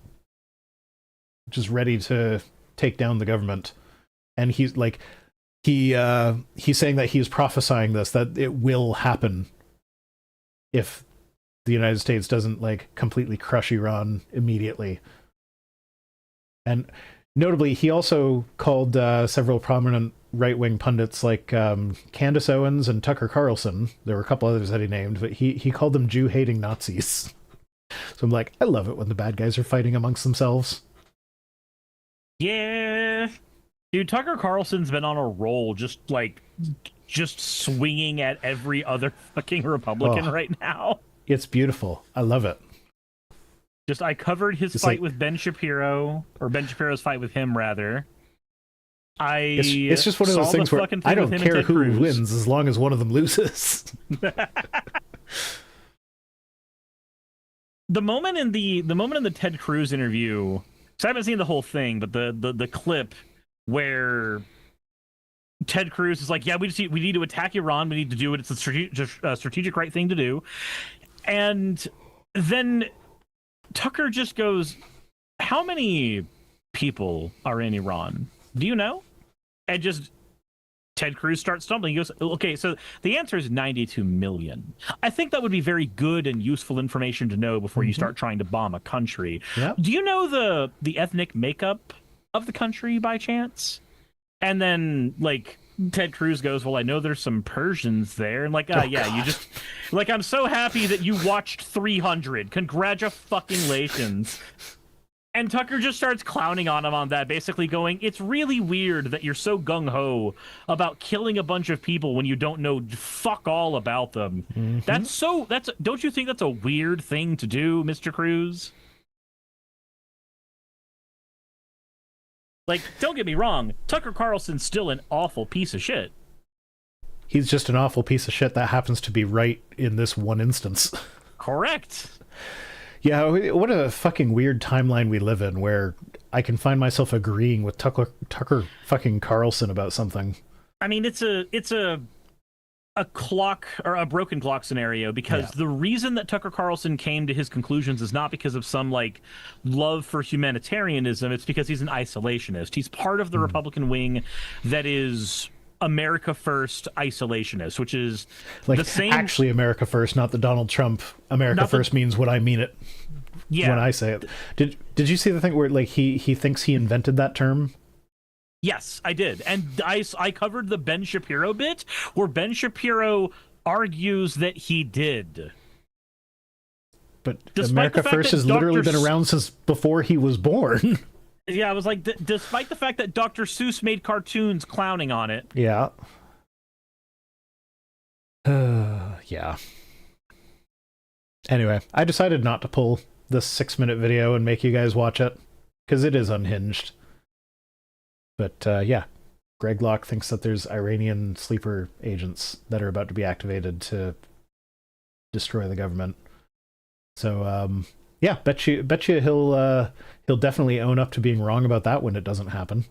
just ready to take down the government. And he's like, he's saying that he's prophesying this, that it will happen if the United States doesn't, like, completely crush Iran immediately. And notably, he also called several prominent right-wing pundits like Candace Owens and Tucker Carlson. There were a couple others that he named, but he called them Jew-hating Nazis. So I'm like, I love it when the bad guys are fighting amongst themselves. Yeah. Dude, Tucker Carlson's been on a roll, just swinging at every other fucking Republican right now. It's beautiful. I love it. I covered his fight with Ben Shapiro, or Ben Shapiro's fight with him, rather. It's just one of those things where I don't care who wins as long as one of them loses. The moment in the Ted Cruz interview, because I haven't seen the whole thing, but the clip where Ted Cruz is like, yeah, we need to attack Iran, we need to do it, it's a strategic right thing to do. And then Tucker just goes, how many people are in Iran? Do you know? And just Ted Cruz starts stumbling. He goes, okay, so the answer is 92 million. I think that would be very good and useful information to know before you start trying to bomb a country. Yep. Do you know the ethnic makeup of the country by chance? And then, like, Ted Cruz goes, well, I know there's some Persians there. And like, yeah, you just, like, I'm so happy that you watched 300. Congratulations. And Tucker just starts clowning on him on that, basically going, it's really weird that you're so gung-ho about killing a bunch of people when you don't know fuck all about them. Mm-hmm. Don't you think that's a weird thing to do, Mr. Cruz? Like, don't get me wrong, Tucker Carlson's still an awful piece of shit. He's just an awful piece of shit that happens to be right in this one instance. Correct. Yeah, what a fucking weird timeline we live in, where I can find myself agreeing with Tucker fucking Carlson about something. I mean, it's a clock, or a broken clock scenario, because the reason that Tucker Carlson came to his conclusions is not because of some, like, love for humanitarianism. It's because he's an isolationist. He's part of the Republican wing that is America First isolationist, which is like the same. Actually, America First, not the Donald Trump. America First means what I mean it. Yeah. When I say it. Did you see the thing where, like, he thinks he invented that term? Yes, I did. And I covered the Ben Shapiro bit where Ben Shapiro argues that he did. But America First has literally been around since before he was born. Yeah, I was like, despite the fact that Dr. Seuss made cartoons clowning on it. Yeah. Yeah. Anyway, I decided not to pull this 6-minute video and make you guys watch it, because it is unhinged. But yeah, Greg Locke thinks that there's Iranian sleeper agents that are about to be activated to destroy the government. So Yeah, bet you he'll definitely own up to being wrong about that when it doesn't happen.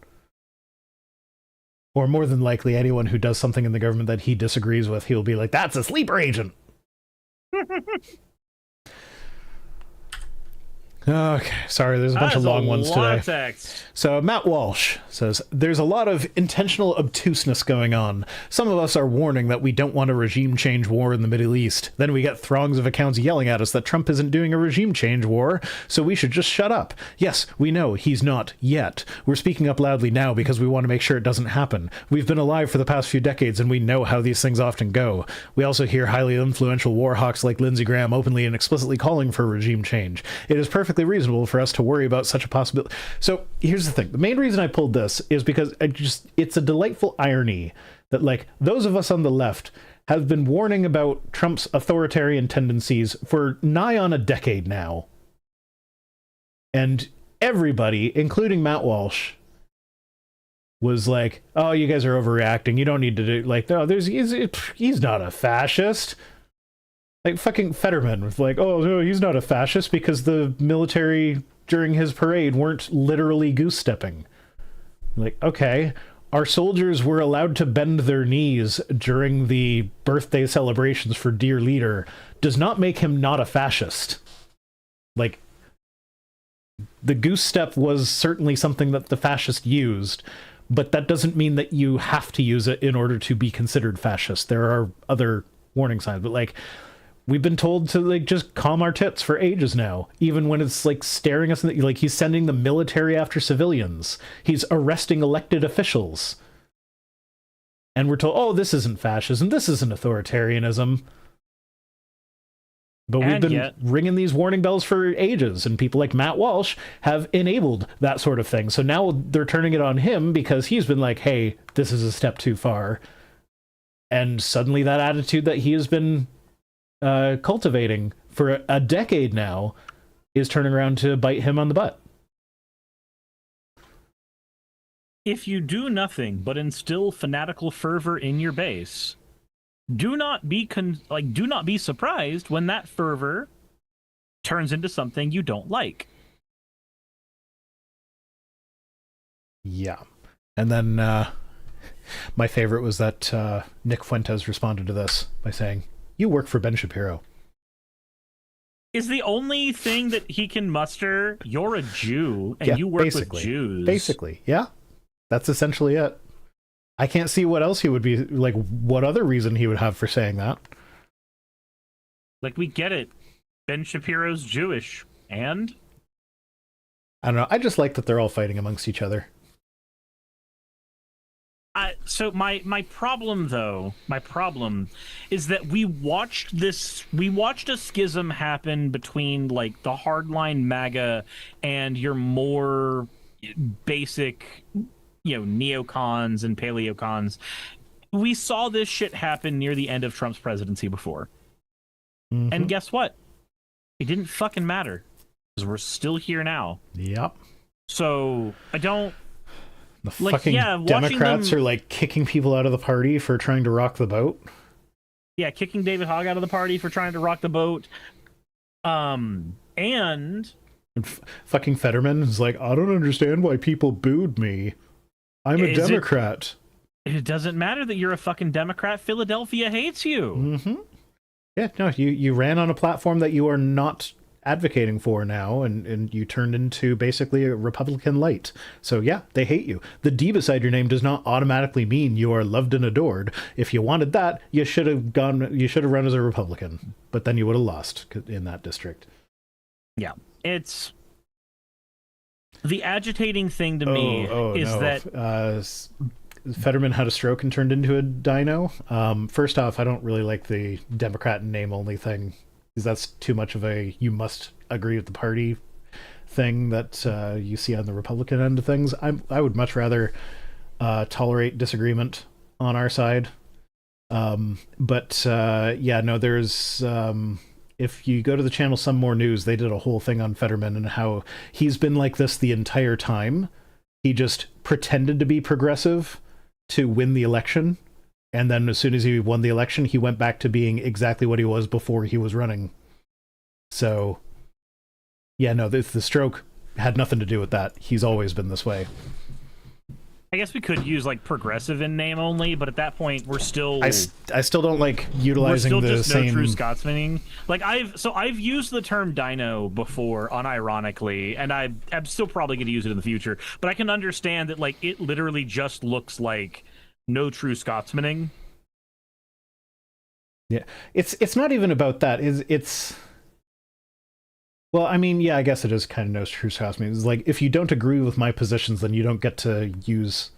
Or more than likely, anyone who does something in the government that he disagrees with, he'll be like, that's a sleeper agent. Okay, sorry, there's a bunch of long ones today. Text. So Matt Walsh says, there's a lot of intentional obtuseness going on. Some of us are warning that we don't want a regime change war in the Middle East. Then we get throngs of accounts yelling at us that Trump isn't doing a regime change war, so we should just shut up. Yes, we know he's not yet. We're speaking up loudly now because we want to make sure it doesn't happen. We've been alive for the past few decades and we know how these things often go. We also hear highly influential war hawks like Lindsey Graham openly and explicitly calling for regime change. It is perfectly reasonable for us to worry about such a possibility. So here's the thing. The main reason I pulled this is because it's a delightful irony that, like, those of us on the left have been warning about Trump's authoritarian tendencies for nigh on a decade now. And everybody, including Matt Walsh, was like, oh, you guys are overreacting. You don't need to do, like, no, he's not a fascist. Like fucking Fetterman was like, oh, no, he's not a fascist because the military during his parade weren't literally goose-stepping. Like, okay, our soldiers were allowed to bend their knees during the birthday celebrations for Dear Leader does not make him not a fascist. Like, the goose step was certainly something that the fascists used, but that doesn't mean that you have to use it in order to be considered fascist. There are other warning signs, but like, we've been told to like just calm our tits for ages now, even when it's like staring us in the, like he's sending the military after civilians. He's arresting elected officials. And we're told, oh, this isn't fascism, this isn't authoritarianism. But we've been ringing these warning bells for ages, and people like Matt Walsh have enabled that sort of thing. So now they're turning it on him because he's been like, hey, this is a step too far. And suddenly that attitude that he has been cultivating for a decade now is turning around to bite him on the butt. If you do nothing but instill fanatical fervor in your base, do not be surprised when that fervor turns into something you don't like. Yeah. And then my favorite was that Nick Fuentes responded to this by saying, you work for Ben Shapiro. Is the only thing that he can muster, you're a Jew, and you work with Jews. Basically, yeah. That's essentially it. I can't see what else he would be, like, what other reason he would have for saying that. Like, we get it. Ben Shapiro's Jewish, and? I don't know, I just like that they're all fighting amongst each other. So my problem is that we watched a schism happen between like the hardline MAGA and your more basic, neocons and paleocons. We saw this shit happen near the end of Trump's presidency before. Mm-hmm. And guess what? It didn't fucking matter because we're still here now. Yep. So I don't. The fucking Democrats are like kicking people out of the party for trying to rock the boat. Yeah, kicking David Hogg out of the party for trying to rock the boat. And fucking Fetterman is like, I don't understand why people booed me. I'm a Democrat. It doesn't matter that you're a fucking Democrat. Philadelphia hates you. Mm-hmm. Yeah, no, you ran on a platform that you are not advocating for now, and you turned into basically a Republican light. So yeah, they hate you. The D beside your name does not automatically mean you are loved and adored. If you wanted that, you should have run as a Republican, but then you would have lost in that district. Yeah, it's the agitating thing to me is that Fetterman had a stroke and turned into a dino. First off, I don't really like the Democrat name only thing, because that's too much of a you must agree with the party thing that you see on the Republican end of things. I would much rather tolerate disagreement on our side. There's if you go to the channel Some More News, they did a whole thing on Fetterman and how he's been like this the entire time. He just pretended to be progressive to win the election. And then as soon as he won the election, he went back to being exactly what he was before he was running. So Yeah, no, the stroke had nothing to do with that. He's always been this way. I guess we could use like progressive in name only, but at that point we're still. I still don't like utilizing we're still the just same. No true Scotsmaning. Like I've used the term dino before unironically, and I'm still probably going to use it in the future. But I can understand that like it literally just looks like no true Scotsmaning. Yeah, it's not even about that. It's well, I mean, yeah, I guess it is kind of no true Scotsman. It's like, if you don't agree with my positions, then you don't get to use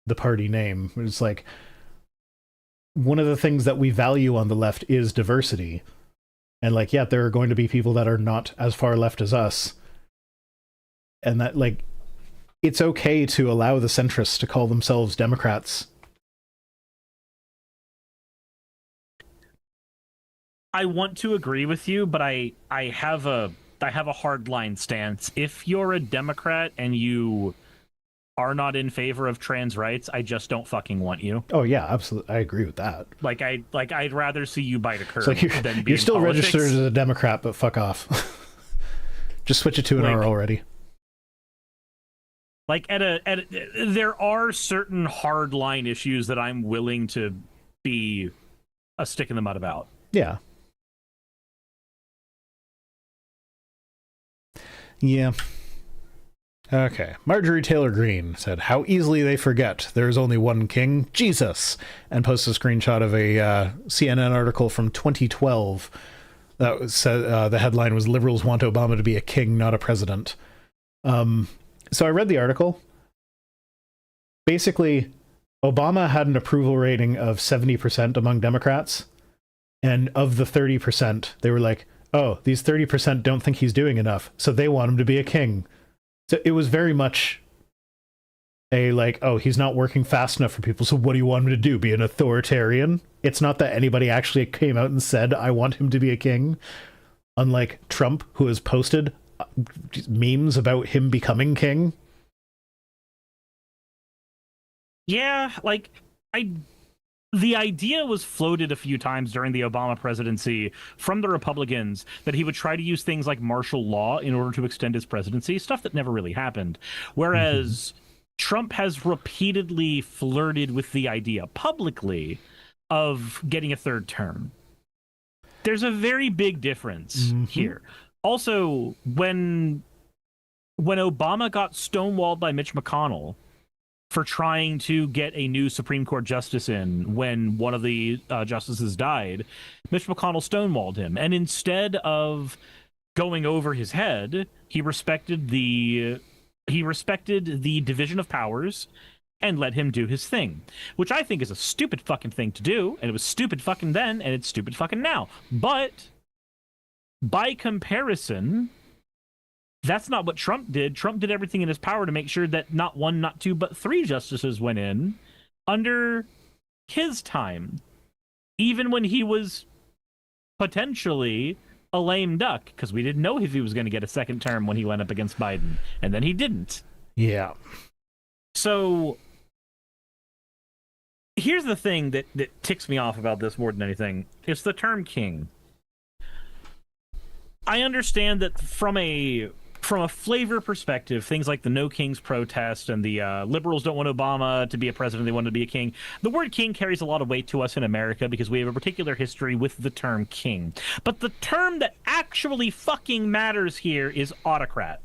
the party name. It's like, one of the things that we value on the left is diversity. And like, yeah, there are going to be people that are not as far left as us. And that, like, it's okay to allow the centrists to call themselves Democrats. I want to agree with you, but I have a hardline stance. If you're a Democrat and you are not in favor of trans rights, I just don't fucking want you. Oh yeah, absolutely. I agree with that. I'd rather see you bite a curb than be you're still politics. registered as a Democrat, but fuck off. Just switch it to an R already. Like there are certain hardline issues that I'm willing to be a stick in the mud about. Yeah. Yeah. Okay. Marjorie Taylor Greene said, "How easily they forget. There is only one king, Jesus," and posts a screenshot of a CNN article from 2012 that was, the headline was, "Liberals want Obama to be a king, not a president." So I read the article. Basically, Obama had an approval rating of 70% among Democrats, and of the 30%, they were like, oh, these 30% don't think he's doing enough, so they want him to be a king. So it was very much a like, oh, he's not working fast enough for people, so what do you want him to do, be an authoritarian? It's not that anybody actually came out and said, I want him to be a king. Unlike Trump, who has posted memes about him becoming king. Yeah, like, the idea was floated a few times during the Obama presidency from the Republicans that he would try to use things like martial law in order to extend his presidency, stuff that never really happened. Whereas Trump has repeatedly flirted with the idea publicly of getting a third term. There's a very big difference here. Also, when Obama got stonewalled by Mitch McConnell for trying to get a new Supreme Court justice in when one of the justices died, Mitch McConnell stonewalled him. And instead of going over his head, he respected the division of powers and let him do his thing, which I think is a stupid fucking thing to do. And it was stupid fucking then, and it's stupid fucking now. But by comparison, that's not what Trump did. Trump did everything in his power to make sure that not one, not two, but three justices went in under his time, even when he was potentially a lame duck, because we didn't know if he was going to get a second term when he went up against Biden, and then he didn't. Yeah. So here's the thing that ticks me off about this more than anything. It's the term king. I understand that from a flavor perspective, things like the No Kings protest and the liberals don't want Obama to be a president, they want him to be a king. The word king carries a lot of weight to us in America because we have a particular history with the term king. But the term that actually fucking matters here is autocrat.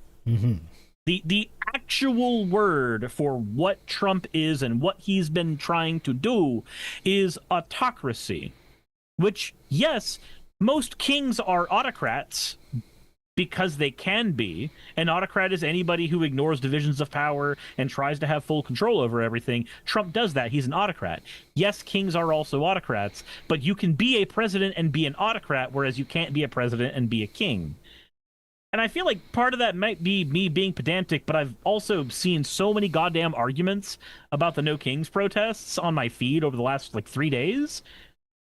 The actual word for what Trump is and what he's been trying to do is autocracy, which, yes, most kings are autocrats because they can be. An autocrat is anybody who ignores divisions of power and tries to have full control over everything. Trump does that. He's an autocrat. Yes, kings are also autocrats, but you can be a president and be an autocrat, whereas you can't be a president and be a king. And I feel like part of that might be me being pedantic, but I've also seen so many goddamn arguments about the No Kings protests on my feed over the last, 3 days.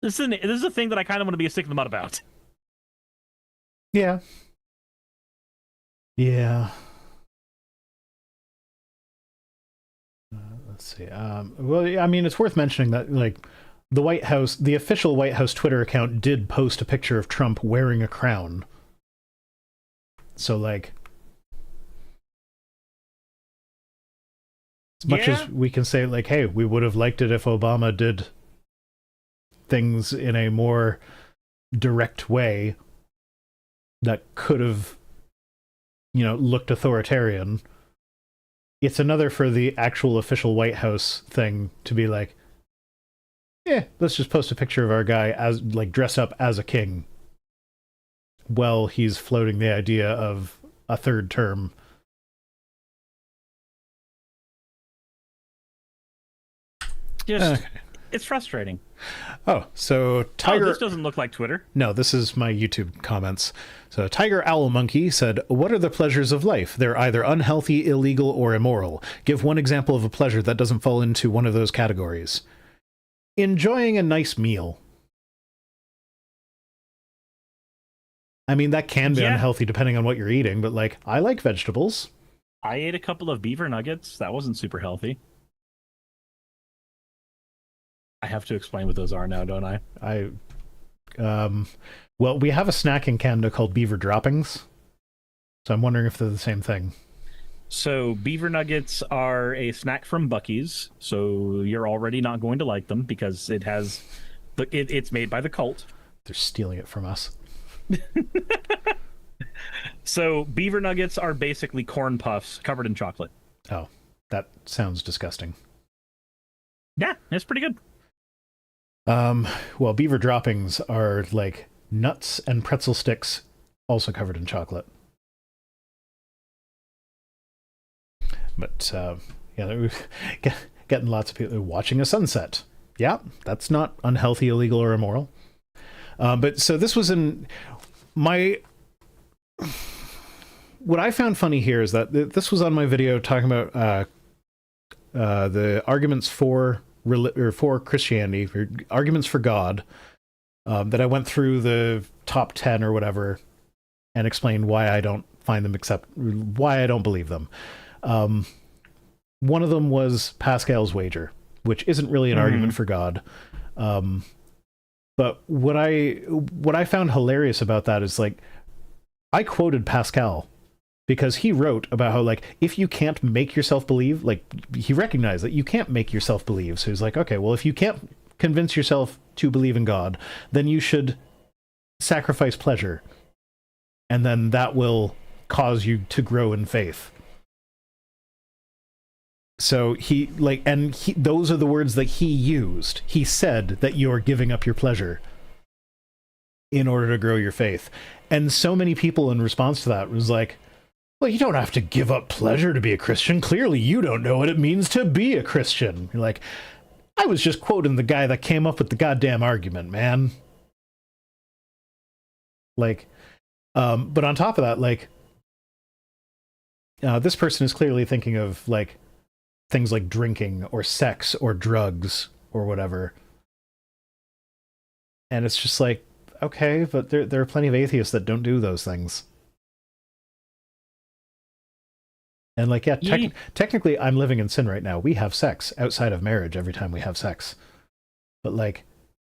This is a thing that I kind of want to be a stick in the mud about. Yeah. Yeah. Let's see. Well, I mean, it's worth mentioning that, the White House, the official White House Twitter account did post a picture of Trump wearing a crown. So, like, as much as we can say, like, hey, we would have liked it if Obama did things in a more direct way that could have, you know, looked authoritarian. It's another for the actual official White House thing to be like, let's just post a picture of our guy as, like, dressed up as a king. Well, he's floating the idea of a third term. Just, it's frustrating. Oh, so Tiger... Oh, this doesn't look like Twitter. No, this is my YouTube comments. So Tiger Owl Monkey said, what are the pleasures of life? They're either unhealthy, illegal, or immoral. Give one example of a pleasure that doesn't fall into one of those categories. Enjoying a nice meal. I mean, that can be unhealthy depending on what you're eating, but, like, I like vegetables. I ate a couple of beaver nuggets. That wasn't super healthy. I have to explain what those are now, don't I? Well, we have a snack in Canada called beaver droppings, so I'm wondering if they're the same thing. So beaver nuggets are a snack from Buc-ee's, so you're already not going to like them because it has, it's made by the cult. They're stealing it from us. So beaver nuggets are basically corn puffs covered in chocolate. Oh, that sounds disgusting. Yeah, it's pretty good. Well, beaver droppings are like nuts and pretzel sticks, also covered in chocolate. But yeah, getting lots of people watching a sunset. Yeah, that's not unhealthy, illegal, or immoral. But so this was in my... What I found funny here is that this was on my video talking about the arguments for Christianity, or arguments for God, that I went through the top 10 or whatever and explained why I don't find them why I don't believe them. One of them was Pascal's wager, which isn't really an argument for God. But what I found hilarious about that is, like, I quoted Pascal because he wrote about how, like, if you can't make yourself believe, like, he recognized that you can't make yourself believe. So he's like, okay, well, if you can't convince yourself to believe in God, then you should sacrifice pleasure. And then that will cause you to grow in faith. So he, like, and those are the words that he used. He said that you're giving up your pleasure in order to grow your faith. And so many people in response to that was like, well, you don't have to give up pleasure to be a Christian. Clearly, you don't know what it means to be a Christian. You're like, I was just quoting the guy that came up with the goddamn argument, man. Like, but on top of that, like, this person is clearly thinking of, like, things like drinking or sex or drugs or whatever. And it's just like, okay, but there are plenty of atheists that don't do those things. And, like, yeah, technically I'm living in sin right now. We have sex outside of marriage every time we have sex. But, like,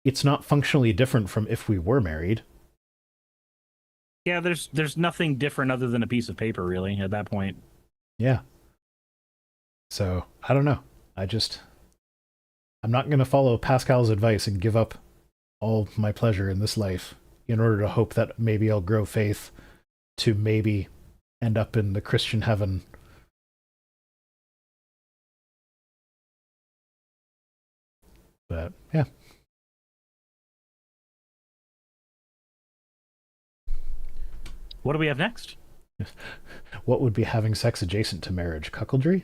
it's not functionally different from if we were married. Yeah, there's nothing different other than a piece of paper, really, at that point. Yeah. So, I don't know. I'm not going to follow Pascal's advice and give up all my pleasure in this life in order to hope that maybe I'll grow faith to maybe end up in the Christian heaven. But, yeah. What do we have next? What would be having sex adjacent to marriage? Cuckoldry?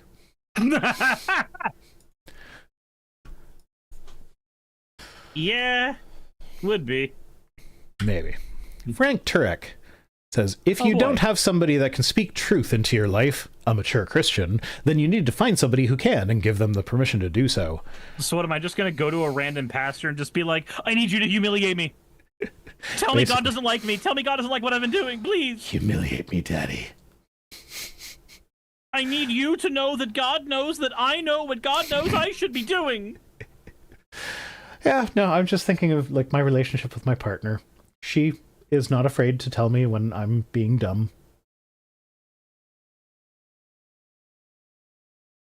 Yeah, would be. Maybe. Frank Turek says, if you don't have somebody that can speak truth into your life, a mature Christian, then you need to find somebody who can and give them the permission to do so. So what, am I just going to go to a random pastor and just be like, I need you to humiliate me. Tell me God doesn't like me. Tell me God doesn't like what I've been doing, please. Humiliate me, Daddy. I need you to know that God knows that I know what God knows I should be doing. Yeah, no, I'm just thinking of, like, my relationship with my partner. She is not afraid to tell me when I'm being dumb.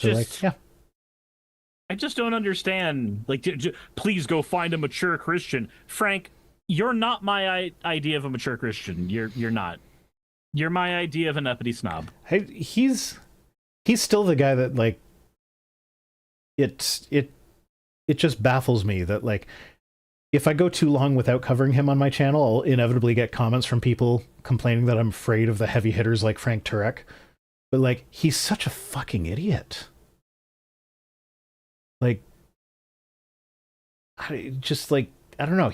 So like, yeah. I just don't understand. Like, please go find a mature Christian. Frank, you're not my idea of a mature Christian. You're not. You're my idea of an uppity snob. Hey, he's still the guy that, like, it just baffles me that, like, if I go too long without covering him on my channel, I'll inevitably get comments from people complaining that I'm afraid of the heavy hitters like Frank Turek. But, like, he's such a fucking idiot. Like, just, like, I don't know.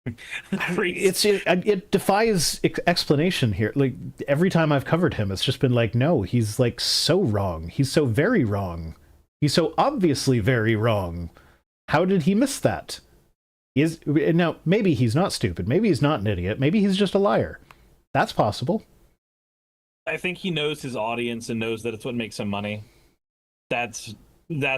It defies explanation here. Like, every time I've covered him, it's just been like, no, he's, like, so wrong. He's so very wrong. He's so obviously very wrong. How did he miss that? Now, maybe he's not stupid. Maybe he's not an idiot. Maybe he's just a liar. That's possible. I think he knows his audience and knows that it's what makes him money. That's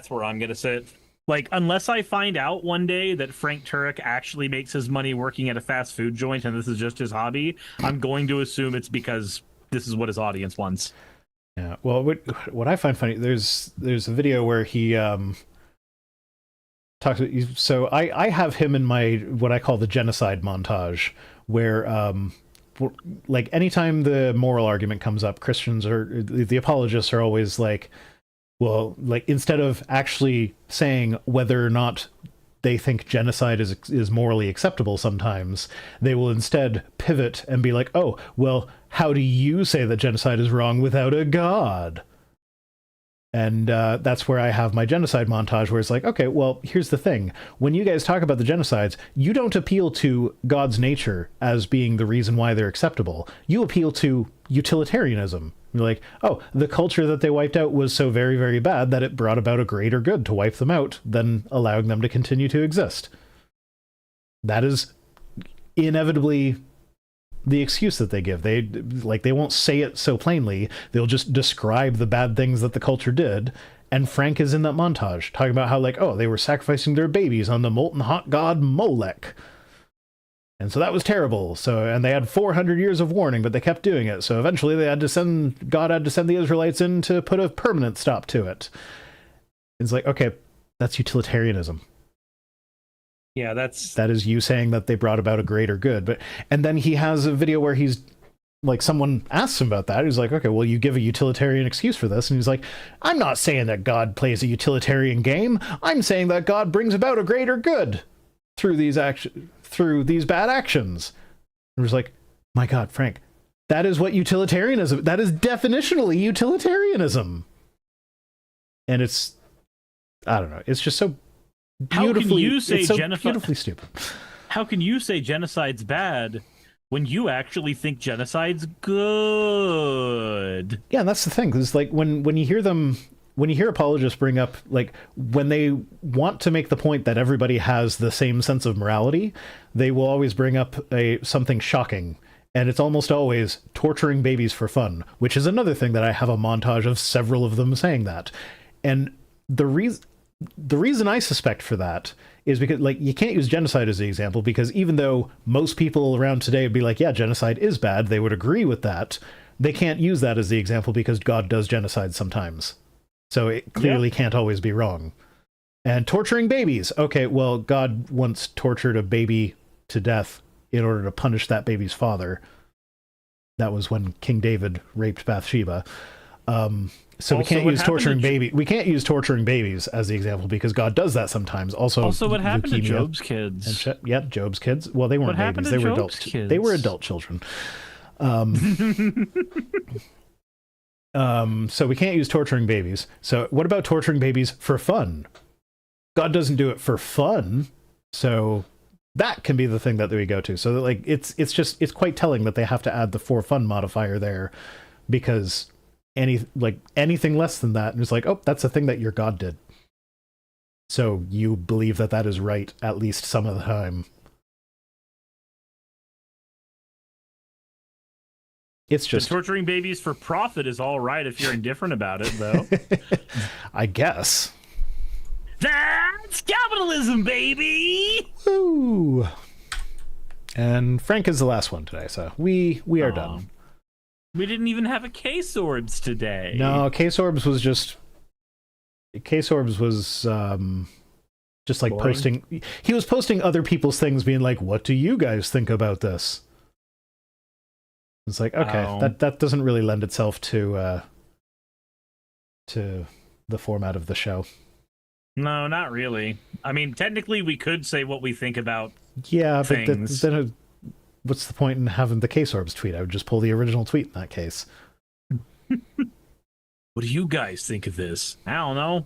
where I'm gonna sit. Like, unless I find out one day that Frank Turek actually makes his money working at a fast food joint and this is just his hobby, I'm going to assume it's because this is what his audience wants. Yeah. Well, what I find funny, there's a video where he talks. So I have him in my what I call the genocide montage, where like anytime the moral argument comes up, Christians or the apologists are always like, well, like, instead of actually saying whether or not they think genocide is morally acceptable sometimes, they will instead pivot and be like, oh, well, how do you say that genocide is wrong without a god? And that's where I have my genocide montage, where it's like, okay, well, here's the thing. When you guys talk about the genocides, you don't appeal to God's nature as being the reason why they're acceptable. You appeal to utilitarianism. You're like, oh, the culture that they wiped out was so very, very bad that it brought about a greater good to wipe them out than allowing them to continue to exist. That is inevitably the excuse that they give. They won't say it so plainly. They'll just describe the bad things that the culture did. And Frank is in that montage talking about how, like, oh, they were sacrificing their babies on the molten hot god Molech. And so that was terrible. So, and they had 400 years of warning, but they kept doing it. So eventually God had to send the Israelites in to put a permanent stop to it. It's like, okay, that's utilitarianism. Yeah, that is you saying that they brought about a greater good. And then he has a video where he's like, someone asks him about that. He's like, okay, well, you give a utilitarian excuse for this. And he's like, I'm not saying that God plays a utilitarian game. I'm saying that God brings about a greater good through these bad actions. And it was like, my God, Frank, that is what utilitarianism, that is definitionally utilitarianism. And it's, I don't know, it's just so beautifully, beautifully stupid. How can you say genocide's bad when you actually think genocide's good? Yeah, and that's the thing, because like when you hear apologists bring up, like, when they want to make the point that everybody has the same sense of morality, they will always bring up something shocking. And it's almost always torturing babies for fun, which is another thing that I have a montage of several of them saying that. And the reason I suspect for that is because, like, you can't use genocide as the example, because even though most people around today would be like, yeah, genocide is bad, they would agree with that, they can't use that as the example because God does genocide sometimes. So it clearly can't always be wrong. And torturing babies. Okay, well, God once tortured a baby to death in order to punish that baby's father. That was when King David raped Bathsheba. So we can't use torturing baby. We can't use torturing babies as the example because God does that sometimes. Also, what happened to Job's kids? Job's kids. Well, they weren't babies. They were adults. They were adult children. So we can't use torturing babies. So what about torturing babies for fun? God doesn't do it for fun. So that can be the thing that we go to. So like it's quite telling that they have to add the for fun modifier there, because anything less than that, and it's like, oh, that's a thing that your God did. So you believe that is right at least some of the time. It's just torturing babies for profit is all right if you're indifferent about it, though. I guess. That's capitalism, baby! Woo! And Frank is the last one today, so we are done. We didn't even have a K-Swords today. No, K-Sorbs was just... K-Sorbs was just like Boring. posting... He was posting other people's things being like, what do you guys think about this? It's like, okay, Oh. that doesn't really lend itself to the format of the show. No, not really. I mean, technically, we could say what we think about. Yeah, but Things. then what's the point in having the K-Sorbs tweet? I would just pull the original tweet in that case. What do you guys think of this? I don't know.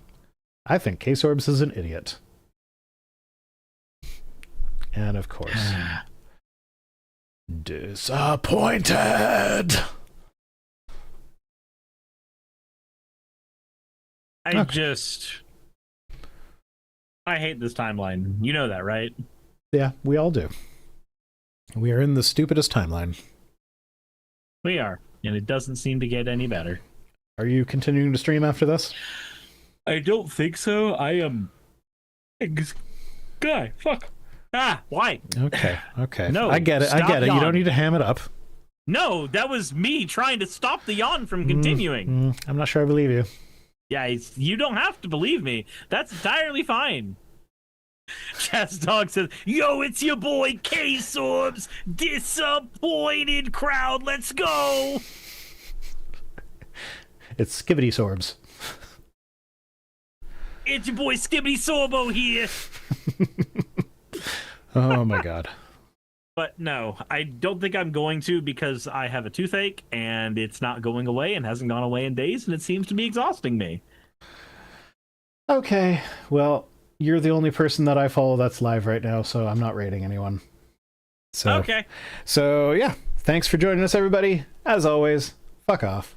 I think K-Sorbs is an idiot. And of course... disappointed! I hate this timeline. You know that, right? Yeah, we all do. We are in the stupidest timeline. We are. And it doesn't seem to get any better. Are you continuing to stream after this? I don't think so. I am... Guy, fuck. Ah, why? Okay, okay. No, I get it, stop I get it. You yawn. don't need to ham it up. No, that was me trying to stop the yawn from continuing. I'm not sure I believe you. Yeah, you don't have to believe me. That's entirely fine. Chaz Dog says, yo, it's your boy K-Sorbs. Disappointed crowd, let's go. It's Skibbity Sorbs. It's your boy Skibbity Sorbo here. Oh my god. But no, I don't think I'm going to because I have a toothache and it's not going away and hasn't gone away in days and it seems to be exhausting me. Okay, well, you're the only person that I follow that's live right now, so I'm not rating anyone. So, Okay. So, yeah. Thanks for joining us, everybody. As always, fuck off.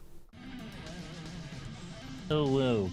Oh, whoa.